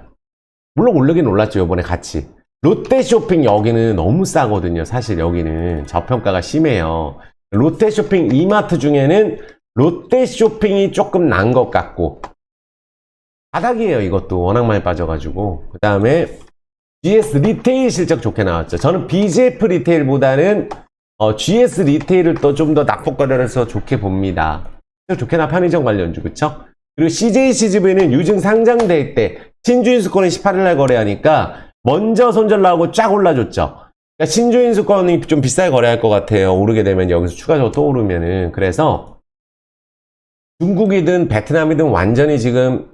[SPEAKER 1] 물론 오르긴 올랐죠, 요번에 같이. 롯데쇼핑 여기는 너무 싸거든요. 사실 여기는 저평가가 심해요. 롯데쇼핑 이마트 중에는 롯데쇼핑이 조금 난 것 같고 바닥이에요. 이것도 워낙 많이 빠져가지고. 그 다음에 GS 리테일 실적 좋게 나왔죠. 저는 BGF 리테일보다는 GS 리테일을 또 좀 더 낙폭과열해서 좋게 봅니다. 좋게 나 편의점 관련주 그쵸? 그리고 CJCGV는 유증 상장될 때 신주인수권이 18일날 거래하니까 먼저 손절 나오고 쫙 올라줬죠. 그러니까 신주인수권이 좀 비싸게 거래할 것 같아요. 오르게 되면 여기서 추가적으로 또 오르면은. 그래서 중국이든 베트남이든 완전히 지금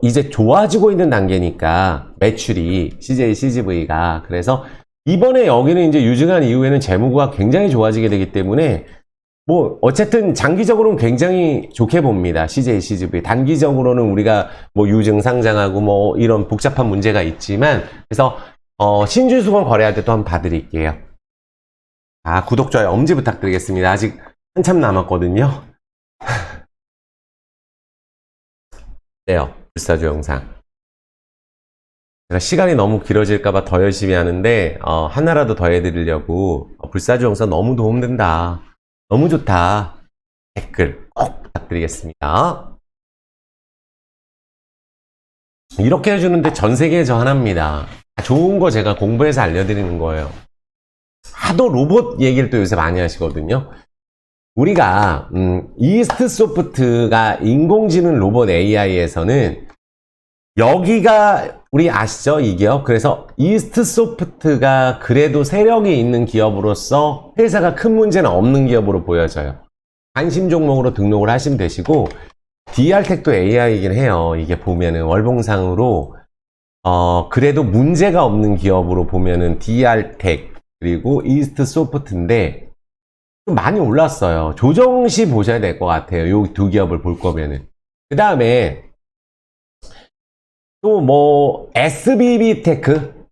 [SPEAKER 1] 이제 좋아지고 있는 단계니까 매출이 CJ CGV가. 그래서 이번에 여기는 이제 유증한 이후에는 재무가 굉장히 좋아지게 되기 때문에 뭐 어쨌든 장기적으로는 굉장히 좋게 봅니다. CJ CGV. 단기적으로는 우리가 뭐 유증 상장하고 뭐 이런 복잡한 문제가 있지만, 그래서 신주수권 거래할 때 또 한번 봐드릴게요. 아, 구독, 좋아요, 엄지 부탁드리겠습니다. 아직 한참 남았거든요. 네요. 불사조 영상. 제가 시간이 너무 길어질까봐 더 열심히 하는데 하나라도 더 해드리려고. 불사조 영상 너무 도움된다. 너무 좋다. 댓글 꼭 부탁드리겠습니다. 이렇게 해주는데 전 세계에 저 하나입니다. 좋은 거 제가 공부해서 알려드리는 거예요. 하도 로봇 얘기를 또 요새 많이 하시거든요. 우리가 이스트 소프트가 인공지능 로봇 AI에서는 여기가 우리 아시죠? 이 기업. 그래서 이스트 소프트가 그래도 세력이 있는 기업으로서 회사가 큰 문제는 없는 기업으로 보여져요. 관심 종목으로 등록을 하시면 되시고, DR텍도 AI이긴 해요. 이게 보면은 월봉상으로 그래도 문제가 없는 기업으로 보면은 DR텍 그리고 이스트 소프트인데 좀 많이 올랐어요. 조정시 보셔야 될 것 같아요. 요 두 기업을 볼 거면은. 그 다음에 또 뭐 SBB테크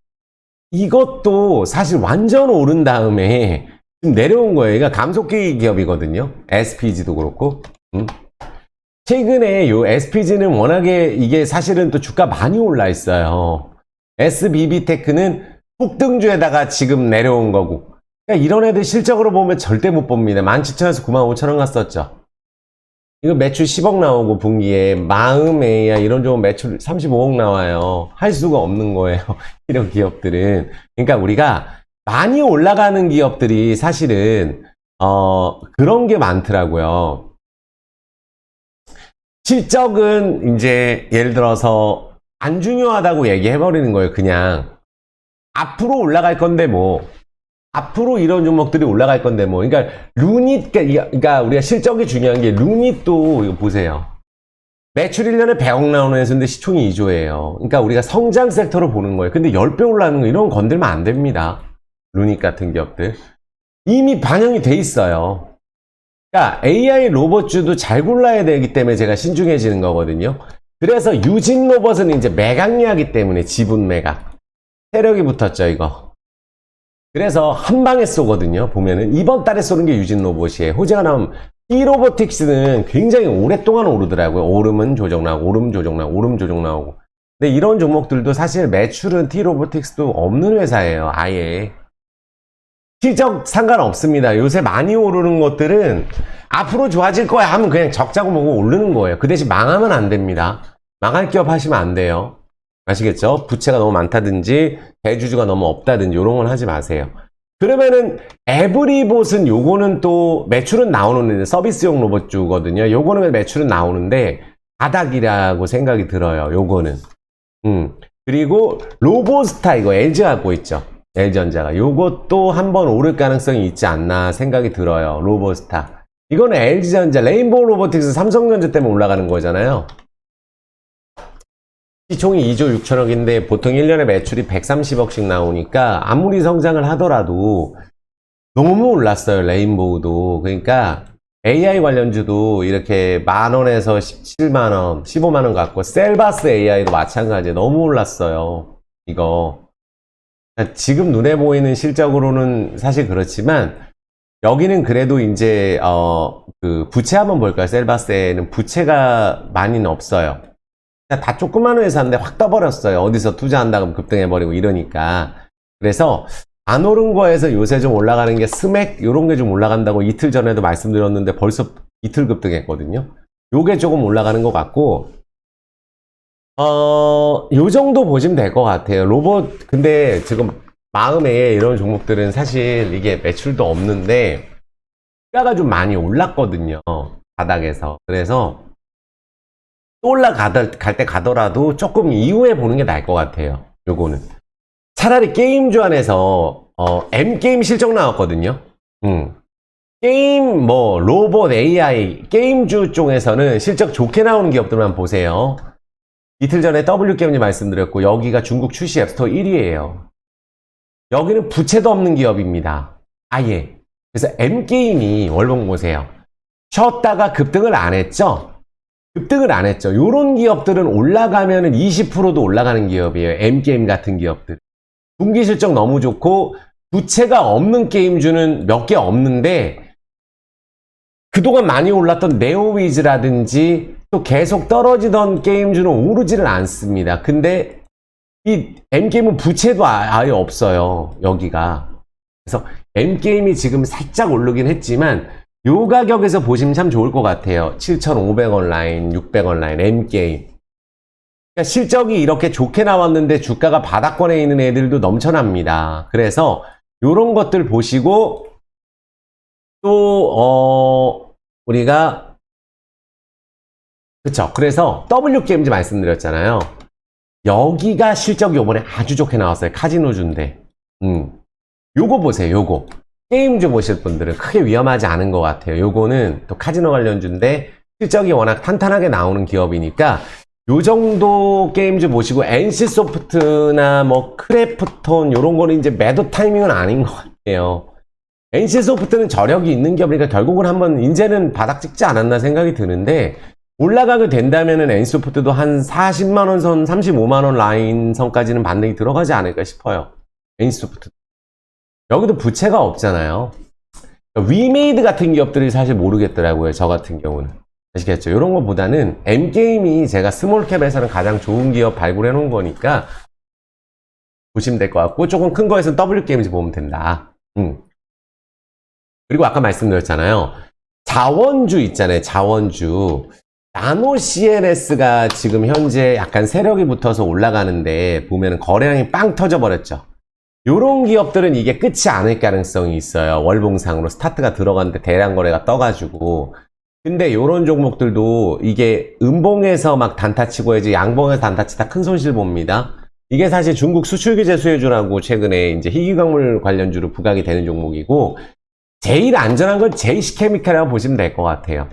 [SPEAKER 1] 이것도 사실 완전 오른 다음에 지금 내려온 거예요. 그러니까 감속기 기업이거든요. SPG도 그렇고. 최근에 요 SPG는 워낙에 이게 사실은 또 주가 많이 올라 있어요. SBB테크는 폭등주에다가 지금 내려온 거고. 그러니까 이런 애들 실적으로 보면 절대 못 봅니다. 17,000원에서 95,000원 갔었죠. 이거 매출 10억 나오고 분기에 마음 AI 이런 좋은 매출 35억 나와요. 할 수가 없는 거예요. 이런 기업들은. 그러니까 우리가 많이 올라가는 기업들이 사실은 그런 게 많더라고요. 실적은 이제 예를 들어서 안 중요하다고 얘기해버리는 거예요. 그냥 앞으로 올라갈 건데 뭐 앞으로 이런 종목들이 올라갈 건데 뭐 그러니까 루닛 그러니까 우리가 실적이 중요한 게 루닛도 이거 보세요. 매출 1년에 100억 나오는 회사인데 시총이 2조예요. 그러니까 우리가 성장 섹터로 보는 거예요. 근데 10배 올라가는 거 이런 거 건들면 안 됩니다. 루닛 같은 기업들 이미 반영이 돼 있어요. 그러니까 AI 로봇주도 잘 골라야 되기 때문에 제가 신중해지는 거거든요. 그래서 유진 로봇은 이제 매각량이기 때문에 지분 매각 세력이 붙었죠 이거. 그래서 한 방에 쏘거든요. 보면은 이번 달에 쏘는 게 유진 로봇이에요. 호재가 나오면 T로보틱스는 굉장히 오랫동안 오르더라고요. 오름은 조정 나오고 오름 조정 나오고 오름 조정 나오고. 근데 이런 종목들도 사실 매출은 T로보틱스도 없는 회사예요. 아예. 실적 상관없습니다. 요새 많이 오르는 것들은 앞으로 좋아질 거야 하면 그냥 적자고 뭐고 오르는 거예요. 그 대신 망하면 안 됩니다. 망할 기업 하시면 안 돼요. 아시겠죠? 부채가 너무 많다든지 대주주가 너무 없다든지 이런 건 하지 마세요. 그러면은 에브리봇은 요거는 또 매출은 나오는 서비스용 로봇주거든요. 요거는 매출은 나오는데 바닥이라고 생각이 들어요. 요거는. 그리고 로보스타 이거 LG 갖고 있죠. LG전자가 요것도 한번 오를 가능성이 있지 않나 생각이 들어요. 로보스타. 이거는 LG전자, 레인보우 로보틱스, 삼성전자 때문에 올라가는 거잖아요. 시총이 2조 6천억인데 보통 1년에 매출이 130억씩 나오니까 아무리 성장을 하더라도 너무 올랐어요. 레인보우도. 그러니까 AI 관련주도 이렇게 만원에서 17만원, 15만원 갖고 셀바스 AI도 마찬가지예요. 너무 올랐어요. 이거. 지금 눈에 보이는 실적으로는 사실 그렇지만 여기는 그래도 이제 그 부채 한번 볼까요? 셀바스에는 부채가 많이는 없어요. 다 조그만 회사인데 확 떠버렸어요. 어디서 투자한다 그러면 급등해버리고 이러니까. 그래서 안 오른 거에서 요새 좀 올라가는 게 스맥 요런 게 좀 올라간다고 이틀 전에도 말씀드렸는데 벌써 이틀 급등했거든요. 요게 조금 올라가는 것 같고 요 정도 보시면 될 것 같아요. 로봇 근데 지금 마음에 이런 종목들은 사실 이게 매출도 없는데 시가가 좀 많이 올랐거든요. 바닥에서. 그래서 또 올라갈 때 가더라도 조금 이후에 보는 게 나을 것 같아요. 요거는. 차라리 게임주 안에서 M게임 실적 나왔거든요. 게임 뭐 로봇 AI 게임주 쪽에서는 실적 좋게 나오는 기업들만 보세요. 이틀 전에 W게임즈 말씀드렸고 여기가 중국 출시 앱스토어 1위예요. 여기는 부채도 없는 기업입니다. 아예. 그래서 M게임이 월봉 보세요. 쉬었다가 급등을 안 했죠? 급등을 안 했죠. 요런 기업들은 올라가면은 20%도 올라가는 기업이에요. M게임 같은 기업들. 분기 실적 너무 좋고 부채가 없는 게임주는 몇 개 없는데 그동안 많이 올랐던 네오위즈라든지 또 계속 떨어지던 게임주는 오르지를 않습니다. 근데 이 M게임은 부채도 아예 없어요. 여기가. 그래서 M게임이 지금 살짝 오르긴 했지만 요 가격에서 보시면 참 좋을 것 같아요. 7,500원 라인, 600원 라인, M게임. 그러니까 실적이 이렇게 좋게 나왔는데 주가가 바닥권에 있는 애들도 넘쳐납니다. 그래서 요런 것들 보시고 또 우리가 그쵸. 그래서 W게임즈 말씀드렸잖아요. 여기가 실적이 요번에 아주 좋게 나왔어요. 카지노주인데. 요거 보세요. 요거. 게임주 보실 분들은 크게 위험하지 않은 것 같아요. 요거는 또 카지노 관련주인데 실적이 워낙 탄탄하게 나오는 기업이니까 요 정도 게임주 보시고 NC소프트나 뭐 크래프톤 요런 거는 이제 매도 타이밍은 아닌 것 같아요. NC소프트는 저력이 있는 기업이니까 결국은 한번 이제는 바닥 찍지 않았나 생각이 드는데 올라가게 된다면은 NC소프트도 한 40만원 선, 35만원 라인 선까지는 반등이 들어가지 않을까 싶어요. NC소프트. 여기도 부채가 없잖아요. 위메이드 같은 기업들이 사실 모르겠더라고요. 저 같은 경우는. 아시겠죠? 이런 것보다는 M게임이 제가 스몰캡에서는 가장 좋은 기업 발굴해 놓은 거니까 보시면 될 것 같고 조금 큰 거에서는 W게임즈 보면 된다. 그리고 아까 말씀드렸잖아요. 자원주 있잖아요. 자원주. 나노 CNS가 지금 현재 약간 세력이 붙어서 올라가는데 보면은 거래량이 빵 터져버렸죠. 요런 기업들은 이게 끝이 아닐 가능성이 있어요. 월봉상으로 스타트가 들어갔는데 대량 거래가 떠가지고. 근데 요런 종목들도 이게 음봉에서 막 단타치고 해야지 양봉에서 단타치다 큰 손실 봅니다. 이게 사실 중국 수출 규제 수혜주라고 최근에 이제 희귀광물 관련주로 부각이 되는 종목이고, 제일 안전한 건 JC케미칼이라고 보시면 될 것 같아요.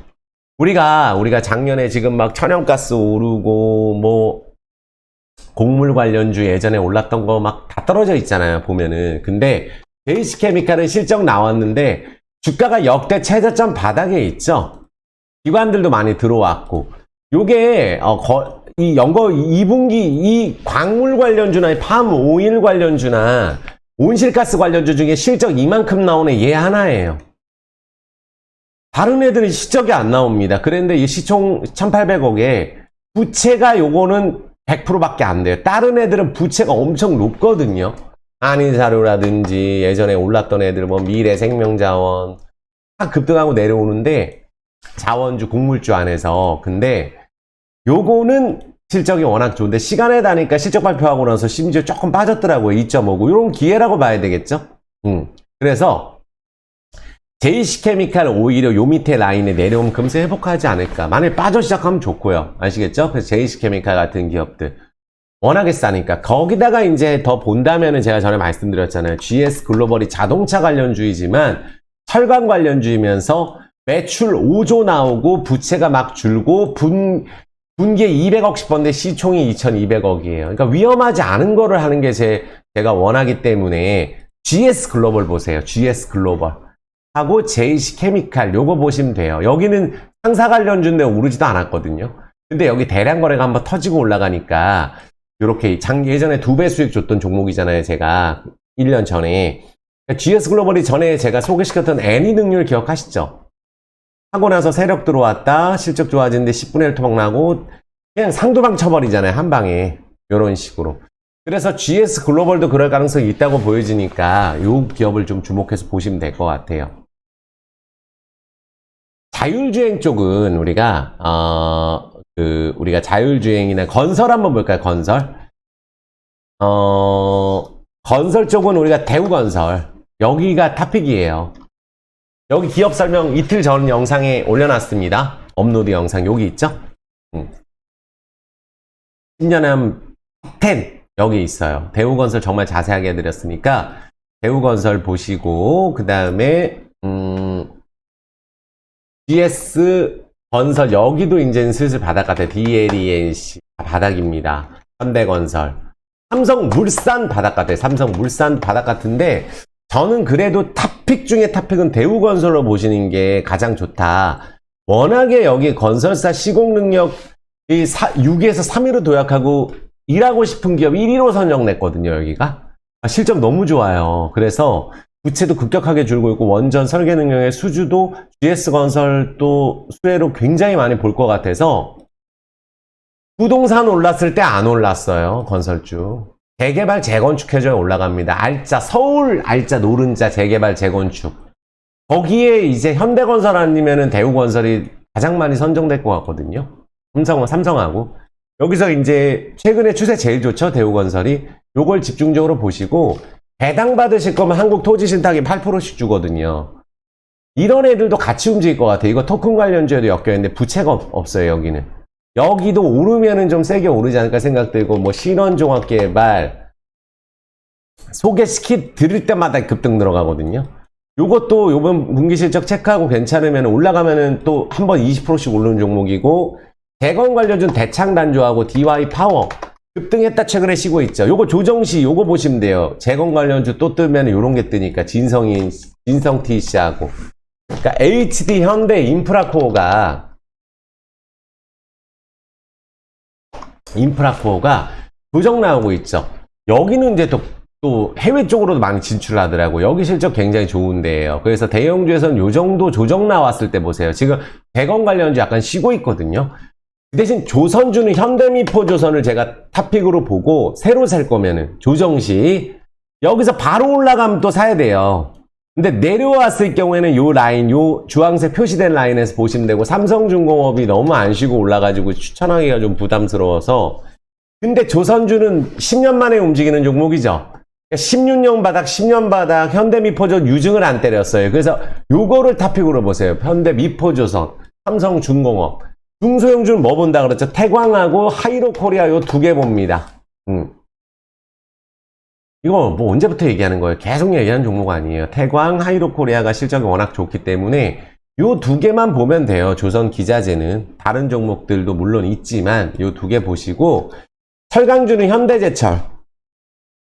[SPEAKER 1] 우리가 작년에 지금 막 천연가스 오르고 뭐 곡물 관련주 예전에 올랐던 거 막 다 떨어져 있잖아요, 보면은. 근데 JC케미칼은 실적 나왔는데 주가가 역대 최저점 바닥에 있죠. 기관들도 많이 들어왔고, 요게 이 연거 2분기 이 광물 관련주나 팜 오일 관련주나 온실가스 관련주 중에 실적 이만큼 나오는 얘 하나예요. 다른 애들은 실적이 안 나옵니다. 그런데 이 시총 1,800억에 부채가 요거는 100%밖에 안 돼요. 다른 애들은 부채가 엄청 높거든요. 한인사료라든지 예전에 올랐던 애들 뭐 미래생명자원 다 급등하고 내려오는데, 자원주, 곡물주 안에서. 근데 요거는 실적이 워낙 좋은데 시간에 다니까 실적 발표하고 나서 심지어 조금 빠졌더라고요. 2.5고. 요런 기회라고 봐야 되겠죠. 그래서 JC케미칼 오히려 요 밑에 라인에 내려오면 금세 회복하지 않을까. 만약에 빠져 시작하면 좋고요. 아시겠죠? 그래서 JC케미칼 같은 기업들 워낙에 싸니까. 거기다가 이제 더 본다면은 제가 전에 말씀드렸잖아요. GS글로벌이 자동차 관련주이지만 철강 관련주이면서 매출 5조 나오고 부채가 막 줄고 분기에 200억씩 번데 시총이 2200억이에요. 그러니까 위험하지 않은 거를 하는 게 제가 원하기 때문에 GS글로벌 보세요. GS글로벌 하고 JC케미칼 요거 보시면 돼요. 여기는 상사 관련주인데 오르지도 않았거든요. 근데 여기 대량 거래가 한번 터지고 올라가니까 요렇게 예전에 2배 수익 줬던 종목이잖아요. 제가 1년 전에. GS글로벌이 전에 제가 소개시켰던 애니능률 기억하시죠? 하고 나서 세력 들어왔다, 실적 좋아지는데 10분의 1 토막 나고 그냥 상도방 쳐버리잖아요, 한 방에. 요런 식으로. 그래서 GS글로벌도 그럴 가능성이 있다고 보여지니까 요 기업을 좀 주목해서 보시면 될 것 같아요. 자율주행 쪽은 우리가 자율주행이나 건설 한번 볼까요? 건설 쪽은 우리가 대우건설. 여기가 탑픽이에요. 여기 기업 설명 이틀 전 영상에 올려놨습니다. 업로드 영상 여기 있죠? 10년에 한10 여기 있어요. 대우건설 정말 자세하게 해드렸으니까 대우건설 보시고, 그 다음에 GS건설 여기도 이제는 슬슬 바닥 같아요. DLENC 바닥입니다. 현대건설, 삼성물산 바닥 같아요. 삼성물산 바닥 같은데 저는 그래도 탑픽 중에 탑픽은 대우건설로 보시는 게 가장 좋다. 워낙에 여기 건설사 시공 능력이 6위에서 3위로 도약하고 일하고 싶은 기업 1위로 선정됐거든요. 여기가 실적 너무 좋아요. 그래서 부채도 급격하게 줄고 있고 원전 설계 능력의 수주도 GS건설 또 수혜로 굉장히 많이 볼 것 같아서, 부동산 올랐을 때 안 올랐어요. 건설주. 재개발 재건축 해줘야 올라갑니다. 알짜 서울 알짜 노른자 재개발 재건축. 거기에 이제 현대건설 아니면은 대우건설이 가장 많이 선정될 것 같거든요. 삼성하고. 여기서 이제 최근에 추세 제일 좋죠. 대우건설이. 요걸 집중적으로 보시고, 배당 받으실 거면 한국토지신탁이 8%씩 주거든요. 이런 애들도 같이 움직일 것 같아요. 이거 토큰 관련주에도 엮여있는데 부채가 없어요. 여기는. 여기도 오르면은 좀 세게 오르지 않을까 생각되고, 뭐 신원종합개발 소개시키 드릴 때마다 급등 들어가거든요. 요것도 요번 분기 실적 체크하고 괜찮으면 올라가면은 또 한 번 20%씩 오르는 종목이고, 대건 관련주 대창단조하고 DY파워 급등했다 최근에 쉬고 있죠. 요거 조정시 요거 보시면 돼요. 재건 관련주 또 뜨면 요런 게 뜨니까 진성 TC하고. 그러니까 HD 현대 인프라코어가 부정 나오고 있죠. 여기는 이제 또 해외 쪽으로도 많이 진출하더라고요. 여기 실적 굉장히 좋은데요. 그래서 대형주에서는 요 정도 조정 나왔을 때 보세요. 지금 대건 관련주 약간 쉬고 있거든요. 그 대신 조선주는 현대미포조선을 제가 탑픽으로 보고 새로 살 거면은 조정시 여기서 바로 올라가면 또 사야 돼요. 근데 내려왔을 경우에는 요 라인, 요 주황색 표시된 라인에서 보시면 되고, 삼성중공업이 너무 안 쉬고 올라가지고 추천하기가 좀 부담스러워서. 근데 조선주는 10년 만에 움직이는 종목이죠. 16년 바닥, 10년 바닥, 현대미포조 유증을 안 때렸어요. 그래서 요거를 탑픽으로 보세요. 현대미포조선, 삼성중공업. 중소형주는 뭐 본다 그랬죠? 태광하고 하이로코리아 요 두 개 봅니다. 이거 뭐 언제부터 얘기하는 거예요? 계속 얘기하는 종목 아니에요. 태광, 하이로코리아가 실적이 워낙 좋기 때문에 요 두 개만 보면 돼요. 조선기자재는. 다른 종목들도 물론 있지만 요 두 개 보시고, 철강주는 현대제철,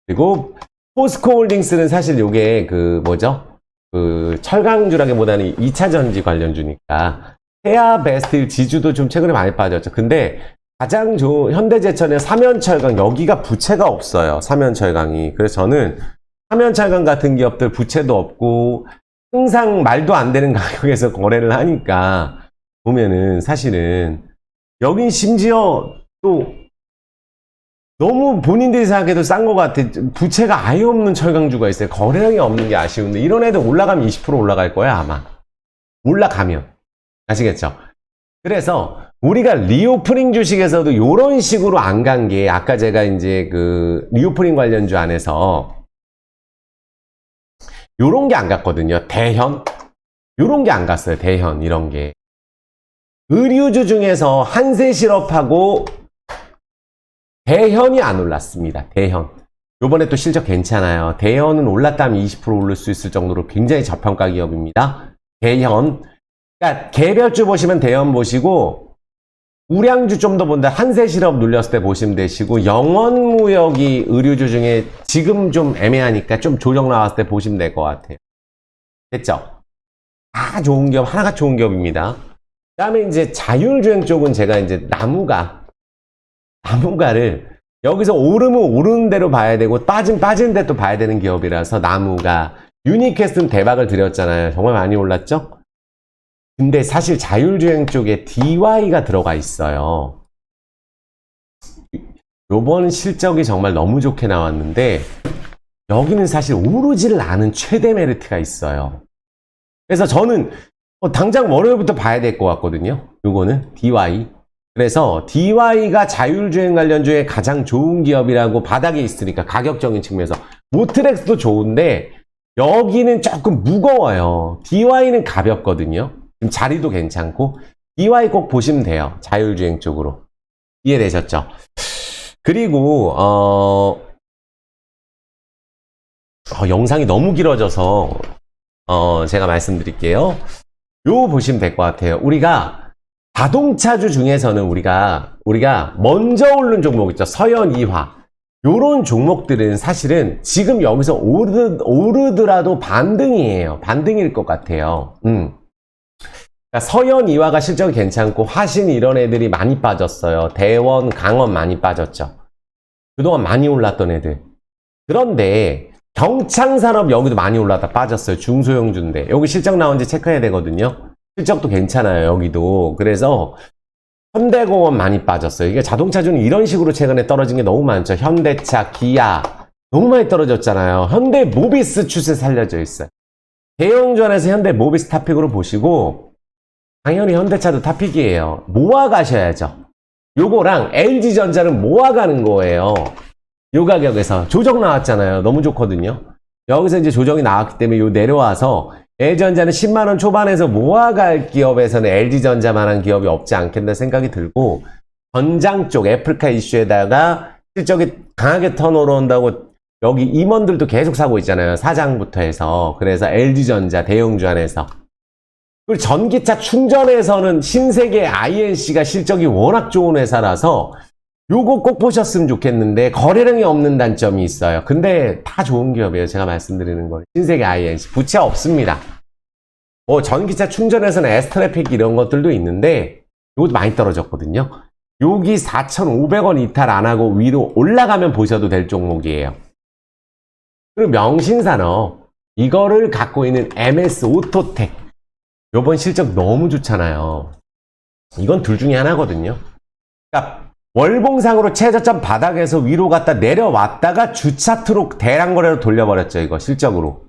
[SPEAKER 1] 그리고 포스코홀딩스는 사실 요게 그 뭐죠? 그 철강주라기보다는 2차전지 관련주니까 해아베스틸 지주도 좀 최근에 많이 빠졌죠. 근데 가장 좋은 현대제철의 삼연철강, 여기가 부채가 없어요. 삼연철강이. 그래서 저는 삼연철강 같은 기업들 부채도 없고 항상 말도 안 되는 가격에서 거래를 하니까 보면은 사실은 여긴 심지어 또 너무 본인들이 생각해도 싼 것 같아. 부채가 아예 없는 철강주가 있어요. 거래량이 없는 게 아쉬운데 이런 애들 올라가면 20% 올라갈 거야 아마. 올라가면. 아시겠죠? 그래서 우리가 리오프닝 주식에서도 이런 식으로 안 간 게, 아까 제가 이제 그 리오프닝 관련주 안에서 요런 게 안 갔거든요. 대현. 요런 게 안 갔어요. 대현 이런 게. 의류주 중에서 한세실업하고 대현이 안 올랐습니다. 대현. 요번에 또 실적 괜찮아요. 대현은 올랐다면 20% 오를 수 있을 정도로 굉장히 저평가 기업입니다. 대현. 그러니까 개별주 보시면 대현 보시고, 우량주 좀 더 본다. 한세실업 눌렸을 때 보시면 되시고, 영원무역이 의류주 중에 지금 좀 애매하니까 좀 조정 나왔을 때 보시면 될 것 같아요. 됐죠? 다 좋은 기업, 하나가 좋은 기업입니다. 그 다음에 이제 자율주행 쪽은 제가 이제 나무가를 여기서 오르면 오르는 대로 봐야 되고, 빠진 데 또 봐야 되는 기업이라서, 나무가 유니캐스트는 대박을 드렸잖아요. 정말 많이 올랐죠? 근데 사실 자율주행 쪽에 DY가 들어가 있어요. 요번 실적이 정말 너무 좋게 나왔는데 여기는 사실 오르지를 않은 최대 메리트가 있어요. 그래서 저는 당장 월요일부터 봐야 될 것 같거든요. 요거는 DY. 그래서 DY가 자율주행 관련주에 가장 좋은 기업이라고 바닥에 있으니까, 가격적인 측면에서. 모트렉스도 좋은데 여기는 조금 무거워요. DY는 가볍거든요. 지금 자리도 괜찮고. DY 꼭 보시면 돼요. 자율주행 쪽으로. 이해되셨죠? 그리고 영상이 너무 길어져서 제가 말씀드릴게요. 요 보시면 될 것 같아요. 우리가 자동차주 중에서는 우리가 먼저 오른 종목 있죠. 서현이화. 요런 종목들은 사실은 지금 여기서 오르더라도 반등이에요. 반등일 것 같아요. 그러니까 서현이화가 실적이 괜찮고, 화신 이런 애들이 많이 빠졌어요. 대원, 강원 많이 빠졌죠. 그동안 많이 올랐던 애들. 그런데 경창산업 여기도 많이 올랐다 빠졌어요. 중소형주인데. 여기 실적 나온지 체크해야 되거든요. 실적도 괜찮아요. 여기도. 그래서 현대공업 많이 빠졌어요. 이게 자동차주는 이런 식으로 최근에 떨어진 게 너무 많죠. 현대차, 기아 너무 많이 떨어졌잖아요. 현대모비스 추세 살려져 있어요. 대형주안에서 현대모비스 탑픽으로 보시고, 당연히 현대차도 탑픽이에요. 모아 가셔야죠. 요거랑 LG전자는 모아 가는 거예요. 요 가격에서 조정 나왔잖아요. 너무 좋거든요. 여기서 이제 조정이 나왔기 때문에 요 내려와서 LG전자는 10만원 초반에서 모아갈 기업에서는 LG전자만한 기업이 없지 않겠나 생각이 들고, 전장 쪽 애플카 이슈에다가 실적이 강하게 턴오러 온다고 여기 임원들도 계속 사고 있잖아요. 사장부터 해서. 그래서 LG전자 대형주 안에서. 그리고 전기차 충전에서는 신세계 INC가 실적이 워낙 좋은 회사라서 요거 꼭 보셨으면 좋겠는데, 거래량이 없는 단점이 있어요. 근데 다 좋은 기업이에요. 제가 말씀드리는 거. 신세계 INC. 부채 없습니다. 전기차 충전에서는 에스트래픽 이런 것들도 있는데, 요것도 많이 떨어졌거든요. 여기 4,500원 이탈 안 하고 위로 올라가면 보셔도 될 종목이에요. 그리고 명신산업. 이거를 갖고 있는 MS 오토텍. 요번 실적 너무 좋잖아요. 이건 둘 중에 하나거든요. 그러니까 월봉상으로 최저점 바닥에서 위로 갔다 내려왔다가 주차트로 대량 거래로 돌려버렸죠. 이거 실적으로.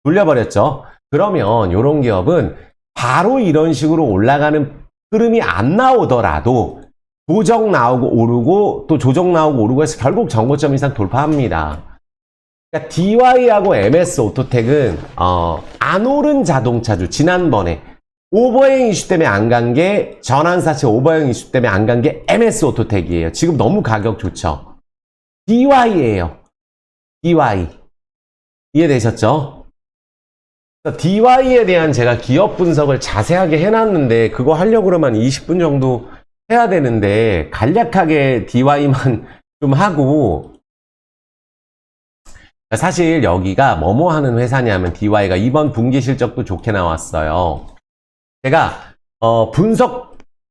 [SPEAKER 1] 돌려버렸죠. 그러면 이런 기업은 바로 이런 식으로 올라가는 흐름이 안 나오더라도 조정 나오고 오르고 또 조정 나오고 오르고 해서 결국 정고점 이상 돌파합니다. 그러니까 DY하고 MS 오토텍은 안 오른 자동차주 지난번에 오버행 이슈 때문에 안 간 게 전환사채 오버행 이슈 때문에 안 간 게 MS 오토텍이에요. 지금 너무 가격 좋죠. DY예요. DY 이해되셨죠? DY에 대한 제가 기업 분석을 자세하게 해놨는데 그거 하려고 그러면 20분 정도 해야 되는데 간략하게 DY만 좀 하고 사실 여기가 뭐뭐 하는 회사냐면 DY가 이번 분기 실적도 좋게 나왔어요. 제가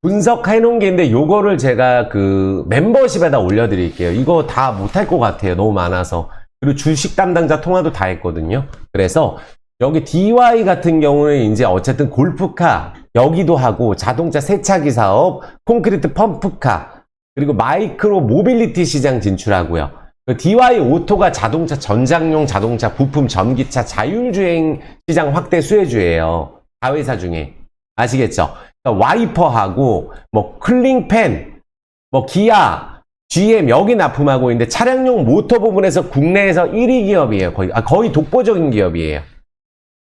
[SPEAKER 1] 분석해 놓은 게 있는데 요거를 제가 그 멤버십에다 올려드릴게요. 이거 다 못할 것 같아요. 너무 많아서. 그리고 주식 담당자 통화도 다 했거든요. 그래서 여기 DY 같은 경우는 이제 어쨌든 골프카 여기도 하고 자동차 세차기 사업, 콘크리트 펌프카 그리고 마이크로 모빌리티 시장 진출하고요. DY 오토가 자동차 전장용 자동차 부품 전기차 자율주행 시장 확대 수혜주예요. 다회사 중에 아시겠죠? 그러니까 와이퍼하고 뭐 클링팬, 뭐 기아, GM 여기 납품하고 있는데 차량용 모터 부분에서 국내에서 1위 기업이에요. 거의 독보적인 기업이에요.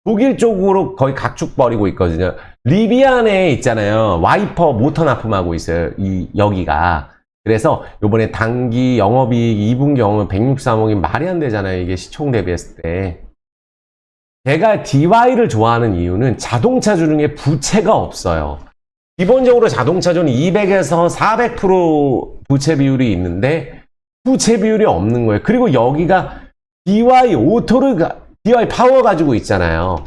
[SPEAKER 1] 독일 쪽으로 거의 각축 벌이고 있거든요. 리비안에 있잖아요. 와이퍼 모터 납품하고 있어요. 여기가. 그래서 요번에 단기 영업이익 2분기 영업은 163억이 말이 안 되잖아요. 이게 시총 대비했을 때. 제가 DY를 좋아하는 이유는 자동차주 중에 부채가 없어요. 기본적으로 자동차주는 200에서 400% 부채 비율이 있는데 부채 비율이 없는 거예요. 그리고 여기가 DY DY 파워 가지고 있잖아요.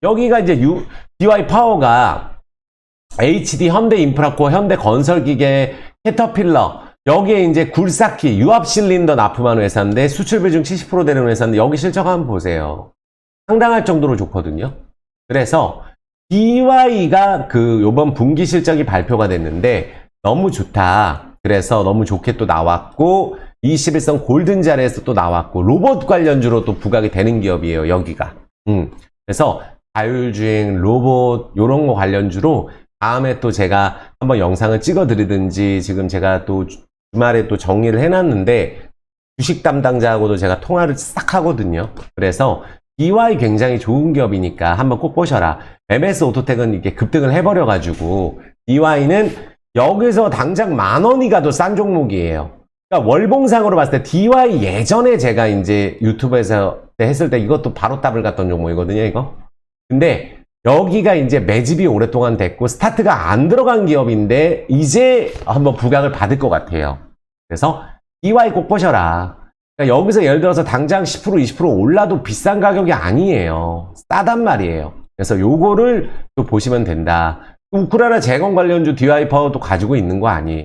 [SPEAKER 1] 여기가 이제 DY 파워가 HD 현대인프라코, 현대건설기계, 캐터필러 여기에 이제 굴삭기, 유압실린더 납품하는 회사인데 수출 비중 70% 되는 회사인데 여기 실적 한번 보세요. 상당할 정도로 좋거든요. 그래서 DY가 요번 분기 실적이 발표가 됐는데 너무 좋다. 그래서 너무 좋게 또 나왔고 21선 골든 자리에서 또 나왔고 로봇 관련주로 또 부각이 되는 기업이에요. 여기가. 그래서 자율주행, 로봇 요런 거 관련주로 다음에 또 제가 한번 영상을 찍어 드리든지 지금 제가 또 주말에 또 정리를 해놨는데 주식 담당자하고도 제가 통화를 싹 하거든요. 그래서 DY 굉장히 좋은 기업이니까 한번 꼭 보셔라. MS 오토텍은 이렇게 급등을 해버려가지고 DY는 여기서 당장 10,000원이 가도 싼 종목이에요. 그러니까 월봉상으로 봤을 때 DY 예전에 제가 이제 유튜브에서 했을 때 이것도 바로 답을 갔던 종목이거든요, 이거. 근데 여기가 이제 매집이 오랫동안 됐고 스타트가 안 들어간 기업인데 이제 한번 부각을 받을 것 같아요. 그래서 DY 꼭 보셔라. 그러니까 여기서 예를 들어서 당장 10% 20% 올라도 비싼 가격이 아니에요. 싸단 말이에요. 그래서 요거를 또 보시면 된다. 우크라이나 재건 관련주 DY 파워도 가지고 있는 거 아니에요.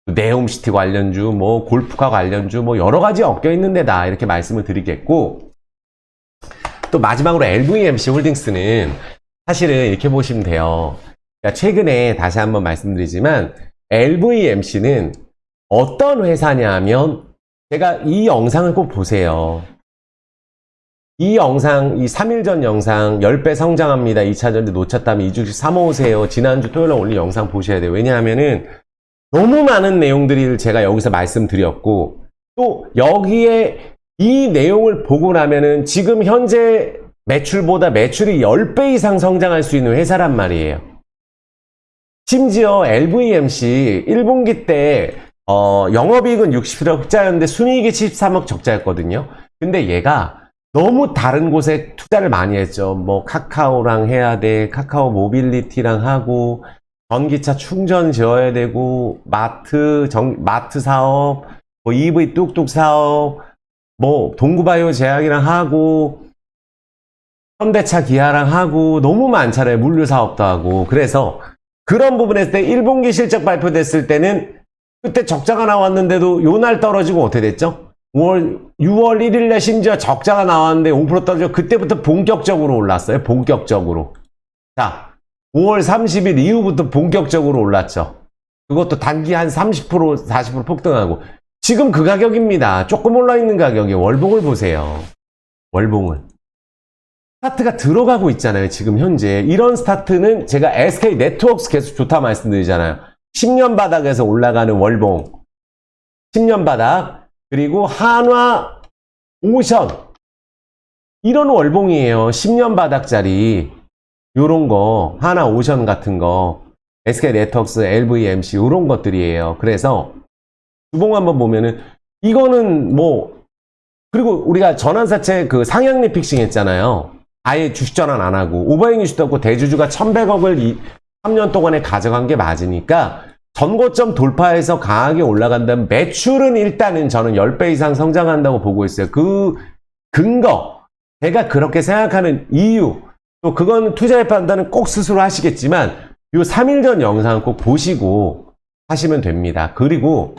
[SPEAKER 1] 네옴시티 관련주, 뭐 골프카 관련주, 뭐 여러 가지 엮여 있는 데다 이렇게 말씀을 드리겠고 또 마지막으로 LVMC 홀딩스는 사실은 이렇게 보시면 돼요. 그러니까 최근에 다시 한번 말씀드리지만 LVMC는 어떤 회사냐면 제가 이 영상을 꼭 보세요. 이 영상, 이 3일 전 영상 10배 성장합니다. 2차전지 놓쳤다면 이 주식 사모으세요. 지난주 토요일에 올린 영상 보셔야 돼요. 왜냐하면은 너무 많은 내용들을 제가 여기서 말씀드렸고 또 여기에 이 내용을 보고 나면은 지금 현재 매출보다 매출이 10배 이상 성장할 수 있는 회사란 말이에요. 심지어 LVMC 1분기 때 영업이익은 60억 흑자였는데 순이익이 73억 적자였거든요. 근데 얘가 너무 다른 곳에 투자를 많이 했죠. 뭐 카카오랑 해야 돼, 카카오 모빌리티랑 하고 전기차 충전 지어야 되고 마트 사업, 뭐 EV 뚝뚝 사업, 뭐 동구바이오 제약이랑 하고 현대차 기아랑 하고 너무 많잖아요. 물류 사업도 하고. 그래서 그런 부분에서 때 1분기 실적 발표됐을 때는 그때 적자가 나왔는데도 요날 떨어지고 어떻게 됐죠? 6월 1일에 심지어 적자가 나왔는데 5% 떨어져 그때부터 본격적으로 올랐어요. 본격적으로. 자, 5월 30일 이후부터 본격적으로 올랐죠. 그것도 단기 한 30%, 40% 폭등하고 지금 그 가격입니다. 조금 올라있는 가격이 월봉을 보세요. 월봉을. 스타트가 들어가고 있잖아요. 지금 현재. 이런 스타트는 제가 SK 네트워크스 계속 좋다 말씀드리잖아요. 10년 바닥에서 올라가는 월봉. 10년 바닥. 그리고 한화 오션. 이런 월봉이에요. 10년 바닥짜리. 요런 거. 한화 오션 같은 거. SK 네트워크스, LVMC 요런 것들이에요. 그래서 주봉 한번 보면은 이거는 뭐 그리고 우리가 전환사채 그 상향리 픽싱 했잖아요. 아예 주식 전환 안 하고 오버행 이슈도 없고 대주주가 1100억을 3년 동안에 가져간 게 맞으니까 전고점 돌파해서 강하게 올라간다면 매출은 일단은 저는 10배 이상 성장한다고 보고 있어요. 그 근거, 제가 그렇게 생각하는 이유, 또 그건 투자의 판단은 꼭 스스로 하시겠지만 요 3일 전 영상 꼭 보시고 하시면 됩니다. 그리고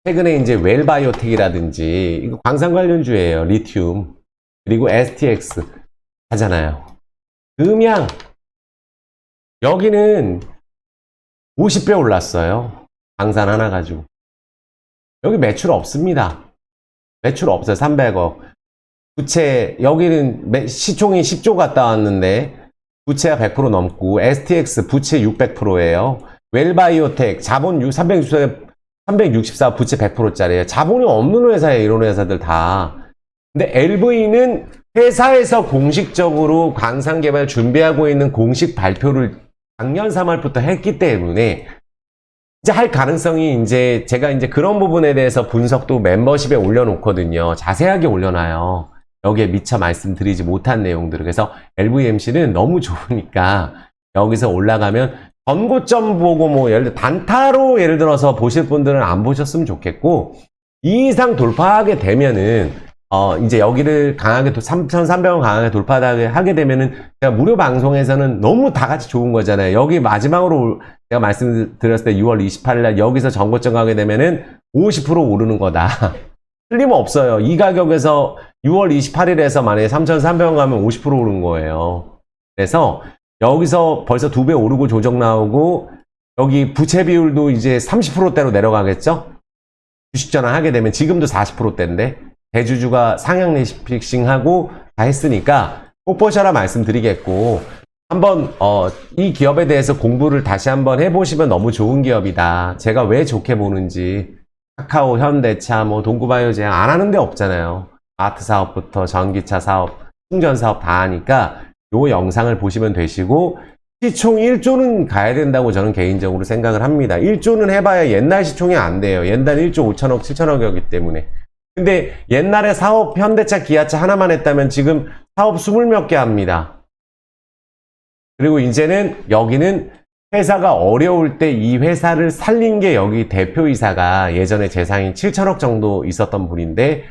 [SPEAKER 1] 최근에 이제 웰바이오텍이라든지 이거 광산 관련주예요. 리튬 그리고 STX 하잖아요. 음양 여기는 50배 올랐어요. 광산 하나 가지고. 여기 매출 없습니다. 매출 없어요. 300억. 부채 여기는 시총이 10조 갔다 왔는데 부채가 100% 넘고 STX 부채 600%예요. 웰바이오텍 자본 364 부채 100%짜리예요. 자본이 없는 회사예요. 이런 회사들 다. 근데 LV는 회사에서 공식적으로 광산 개발 준비하고 있는 공식 발표를 작년 3월부터 했기 때문에 이제 할 가능성이 이제 제가 이제 그런 부분에 대해서 분석도 멤버십에 올려놓거든요. 자세하게 올려놔요. 여기에 미처 말씀드리지 못한 내용들을. 그래서 LVMC는 너무 좋으니까 여기서 올라가면 전고점 보고 뭐 예를 들어 단타로 예를 들어서 보실 분들은 안 보셨으면 좋겠고 이 이상 돌파하게 되면은 이제 여기를 강하게 3,300원 강하게 돌파하게 되면은 제가 무료 방송에서는 너무 다 같이 좋은 거잖아요. 여기 마지막으로 제가 말씀드렸을 때 6월 28일 날 여기서 전고점 가게 되면은 50% 오르는 거다. 틀림없어요. 이 가격에서 6월 28일에서 만약에 3,300원 가면 50% 오른 거예요. 그래서 여기서 벌써 2배 오르고 조정 나오고 여기 부채 비율도 이제 30%대로 내려가겠죠? 주식 전환 하게 되면 지금도 40%대인데 대주주가 상향 픽싱하고 다 했으니까 꼭 보셔라 말씀드리겠고 한번 이 기업에 대해서 공부를 다시 한번 해보시면 너무 좋은 기업이다. 제가 왜 좋게 보는지 카카오, 현대차, 뭐 동구바이오제약 안 하는 데 없잖아요. 아트 사업부터 전기차 사업, 충전 사업 다 하니까 요 영상을 보시면 되시고 시총 1조는 가야 된다고 저는 개인적으로 생각을 합니다. 1조는 해봐야 옛날 시총이 안 돼요. 옛날 1조 5천억, 7천억이었기 때문에. 근데 옛날에 사업 현대차, 기아차 하나만 했다면 지금 사업 20몇 개 합니다. 그리고 이제는 여기는 회사가 어려울 때 이 회사를 살린 게 여기 대표이사가 예전에 재산이 7천억 정도 있었던 분인데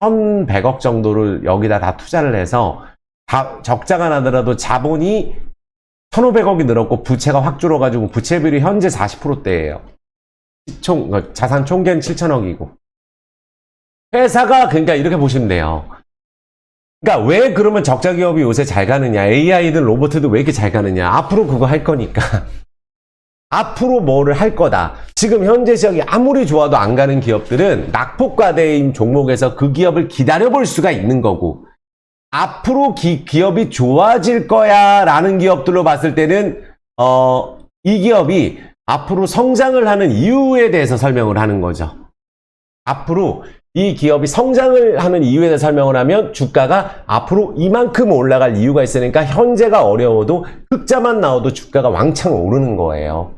[SPEAKER 1] 1,100억 정도를 여기다 다 투자를 해서 적자가 나더라도 자본이 1,500억이 늘었고 부채가 확 줄어가지고 부채 비율이 현재 40%대예요. 자산 총계는 7천억이고. 회사가 그러니까 이렇게 보시면 돼요. 그러니까 왜 그러면 적자 기업이 요새 잘 가느냐. AI든 로봇도 왜 이렇게 잘 가느냐. 앞으로 그거 할 거니까. 앞으로 뭐를 할 거다. 지금 현재 시장이 아무리 좋아도 안 가는 기업들은 낙폭과대인 종목에서 그 기업을 기다려볼 수가 있는 거고 앞으로 기업이 좋아질 거야 라는 기업들로 봤을 때는 이 기업이 앞으로 성장을 하는 이유에 대해서 설명을 하는 거죠. 앞으로 이 기업이 성장을 하는 이유에 대해서 설명을 하면 주가가 앞으로 이만큼 올라갈 이유가 있으니까 현재가 어려워도 흑자만 나와도 주가가 왕창 오르는 거예요.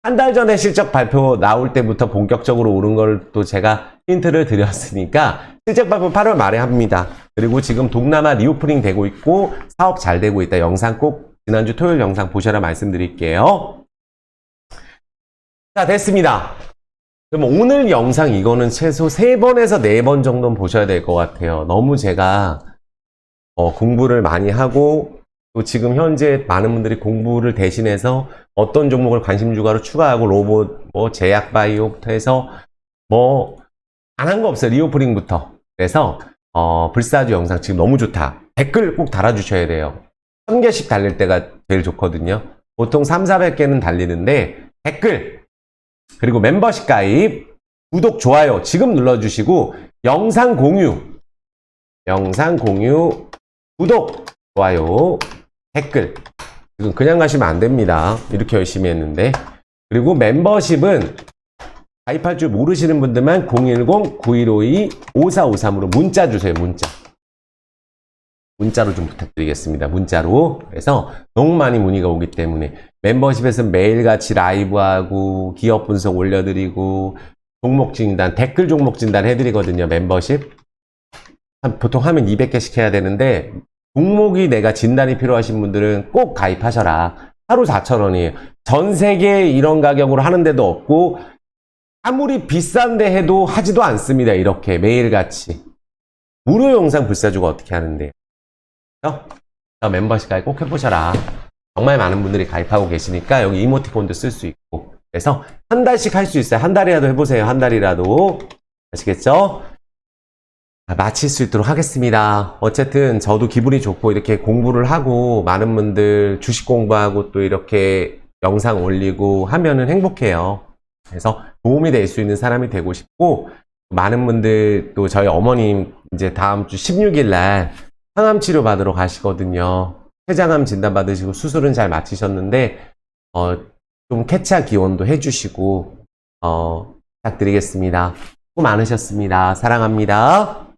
[SPEAKER 1] 한 달 전에 실적 발표 나올 때부터 본격적으로 오른 걸 또 제가 힌트를 드렸으니까 실적 발표 8월 말에 합니다. 그리고 지금 동남아 리오프닝 되고 있고 사업 잘 되고 있다. 영상 꼭 지난주 토요일 영상 보셔라 말씀드릴게요. 자, 됐습니다. 그럼 오늘 영상 이거는 최소 3번에서 4번 정도는 보셔야 될 것 같아요. 너무 제가 공부를 많이 하고 또 지금 현재 많은 분들이 공부를 대신해서 어떤 종목을 관심주가로 추가하고 로봇, 뭐 제약바이오부터 해서 뭐 안 한 거 없어요. 리오프닝부터. 그래서 불사주 영상 지금 너무 좋다. 댓글 꼭 달아주셔야 돼요. 1000개씩 달릴 때가 제일 좋거든요. 보통 300~400개는 달리는데 댓글 그리고 멤버십 가입, 구독, 좋아요 지금 눌러주시고 영상 공유 구독, 좋아요, 댓글. 지금 그냥 가시면 안 됩니다. 이렇게 열심히 했는데. 그리고 멤버십은 가입할 줄 모르시는 분들만 010-9152-5453으로 문자 주세요, 문자. 문자로 좀 부탁드리겠습니다. 문자로. 그래서 너무 많이 문의가 오기 때문에 멤버십에서 매일같이 라이브하고 기업 분석 올려드리고 종목 진단, 댓글 종목 진단 해드리거든요. 멤버십. 보통 하면 200개씩 해야 되는데 종목이 내가 진단이 필요하신 분들은 꼭 가입하셔라. 하루 4,000원이에요. 전 세계 이런 가격으로 하는 데도 없고 아무리 비싼데 해도 하지도 않습니다. 이렇게 매일같이. 무료 영상 불사주고 어떻게 하는데. 멤버십 가입 꼭 해보셔라. 정말 많은 분들이 가입하고 계시니까 여기 이모티콘도 쓸 수 있고. 그래서 한 달씩 할 수 있어요. 한 달이라도 해보세요. 한 달이라도. 아시겠죠? 마칠 수 있도록 하겠습니다. 어쨌든 저도 기분이 좋고 이렇게 공부를 하고 많은 분들 주식 공부하고 또 이렇게 영상 올리고 하면은 행복해요. 그래서 도움이 될 수 있는 사람이 되고 싶고 많은 분들 또 저희 어머님 이제 다음 주 16일 날 항암 치료 받으러 가시거든요. 췌장암 진단 받으시고 수술은 잘 마치셨는데 좀 캐차 기원도 해주시고 부탁드리겠습니다. 수고 많으셨습니다. 사랑합니다.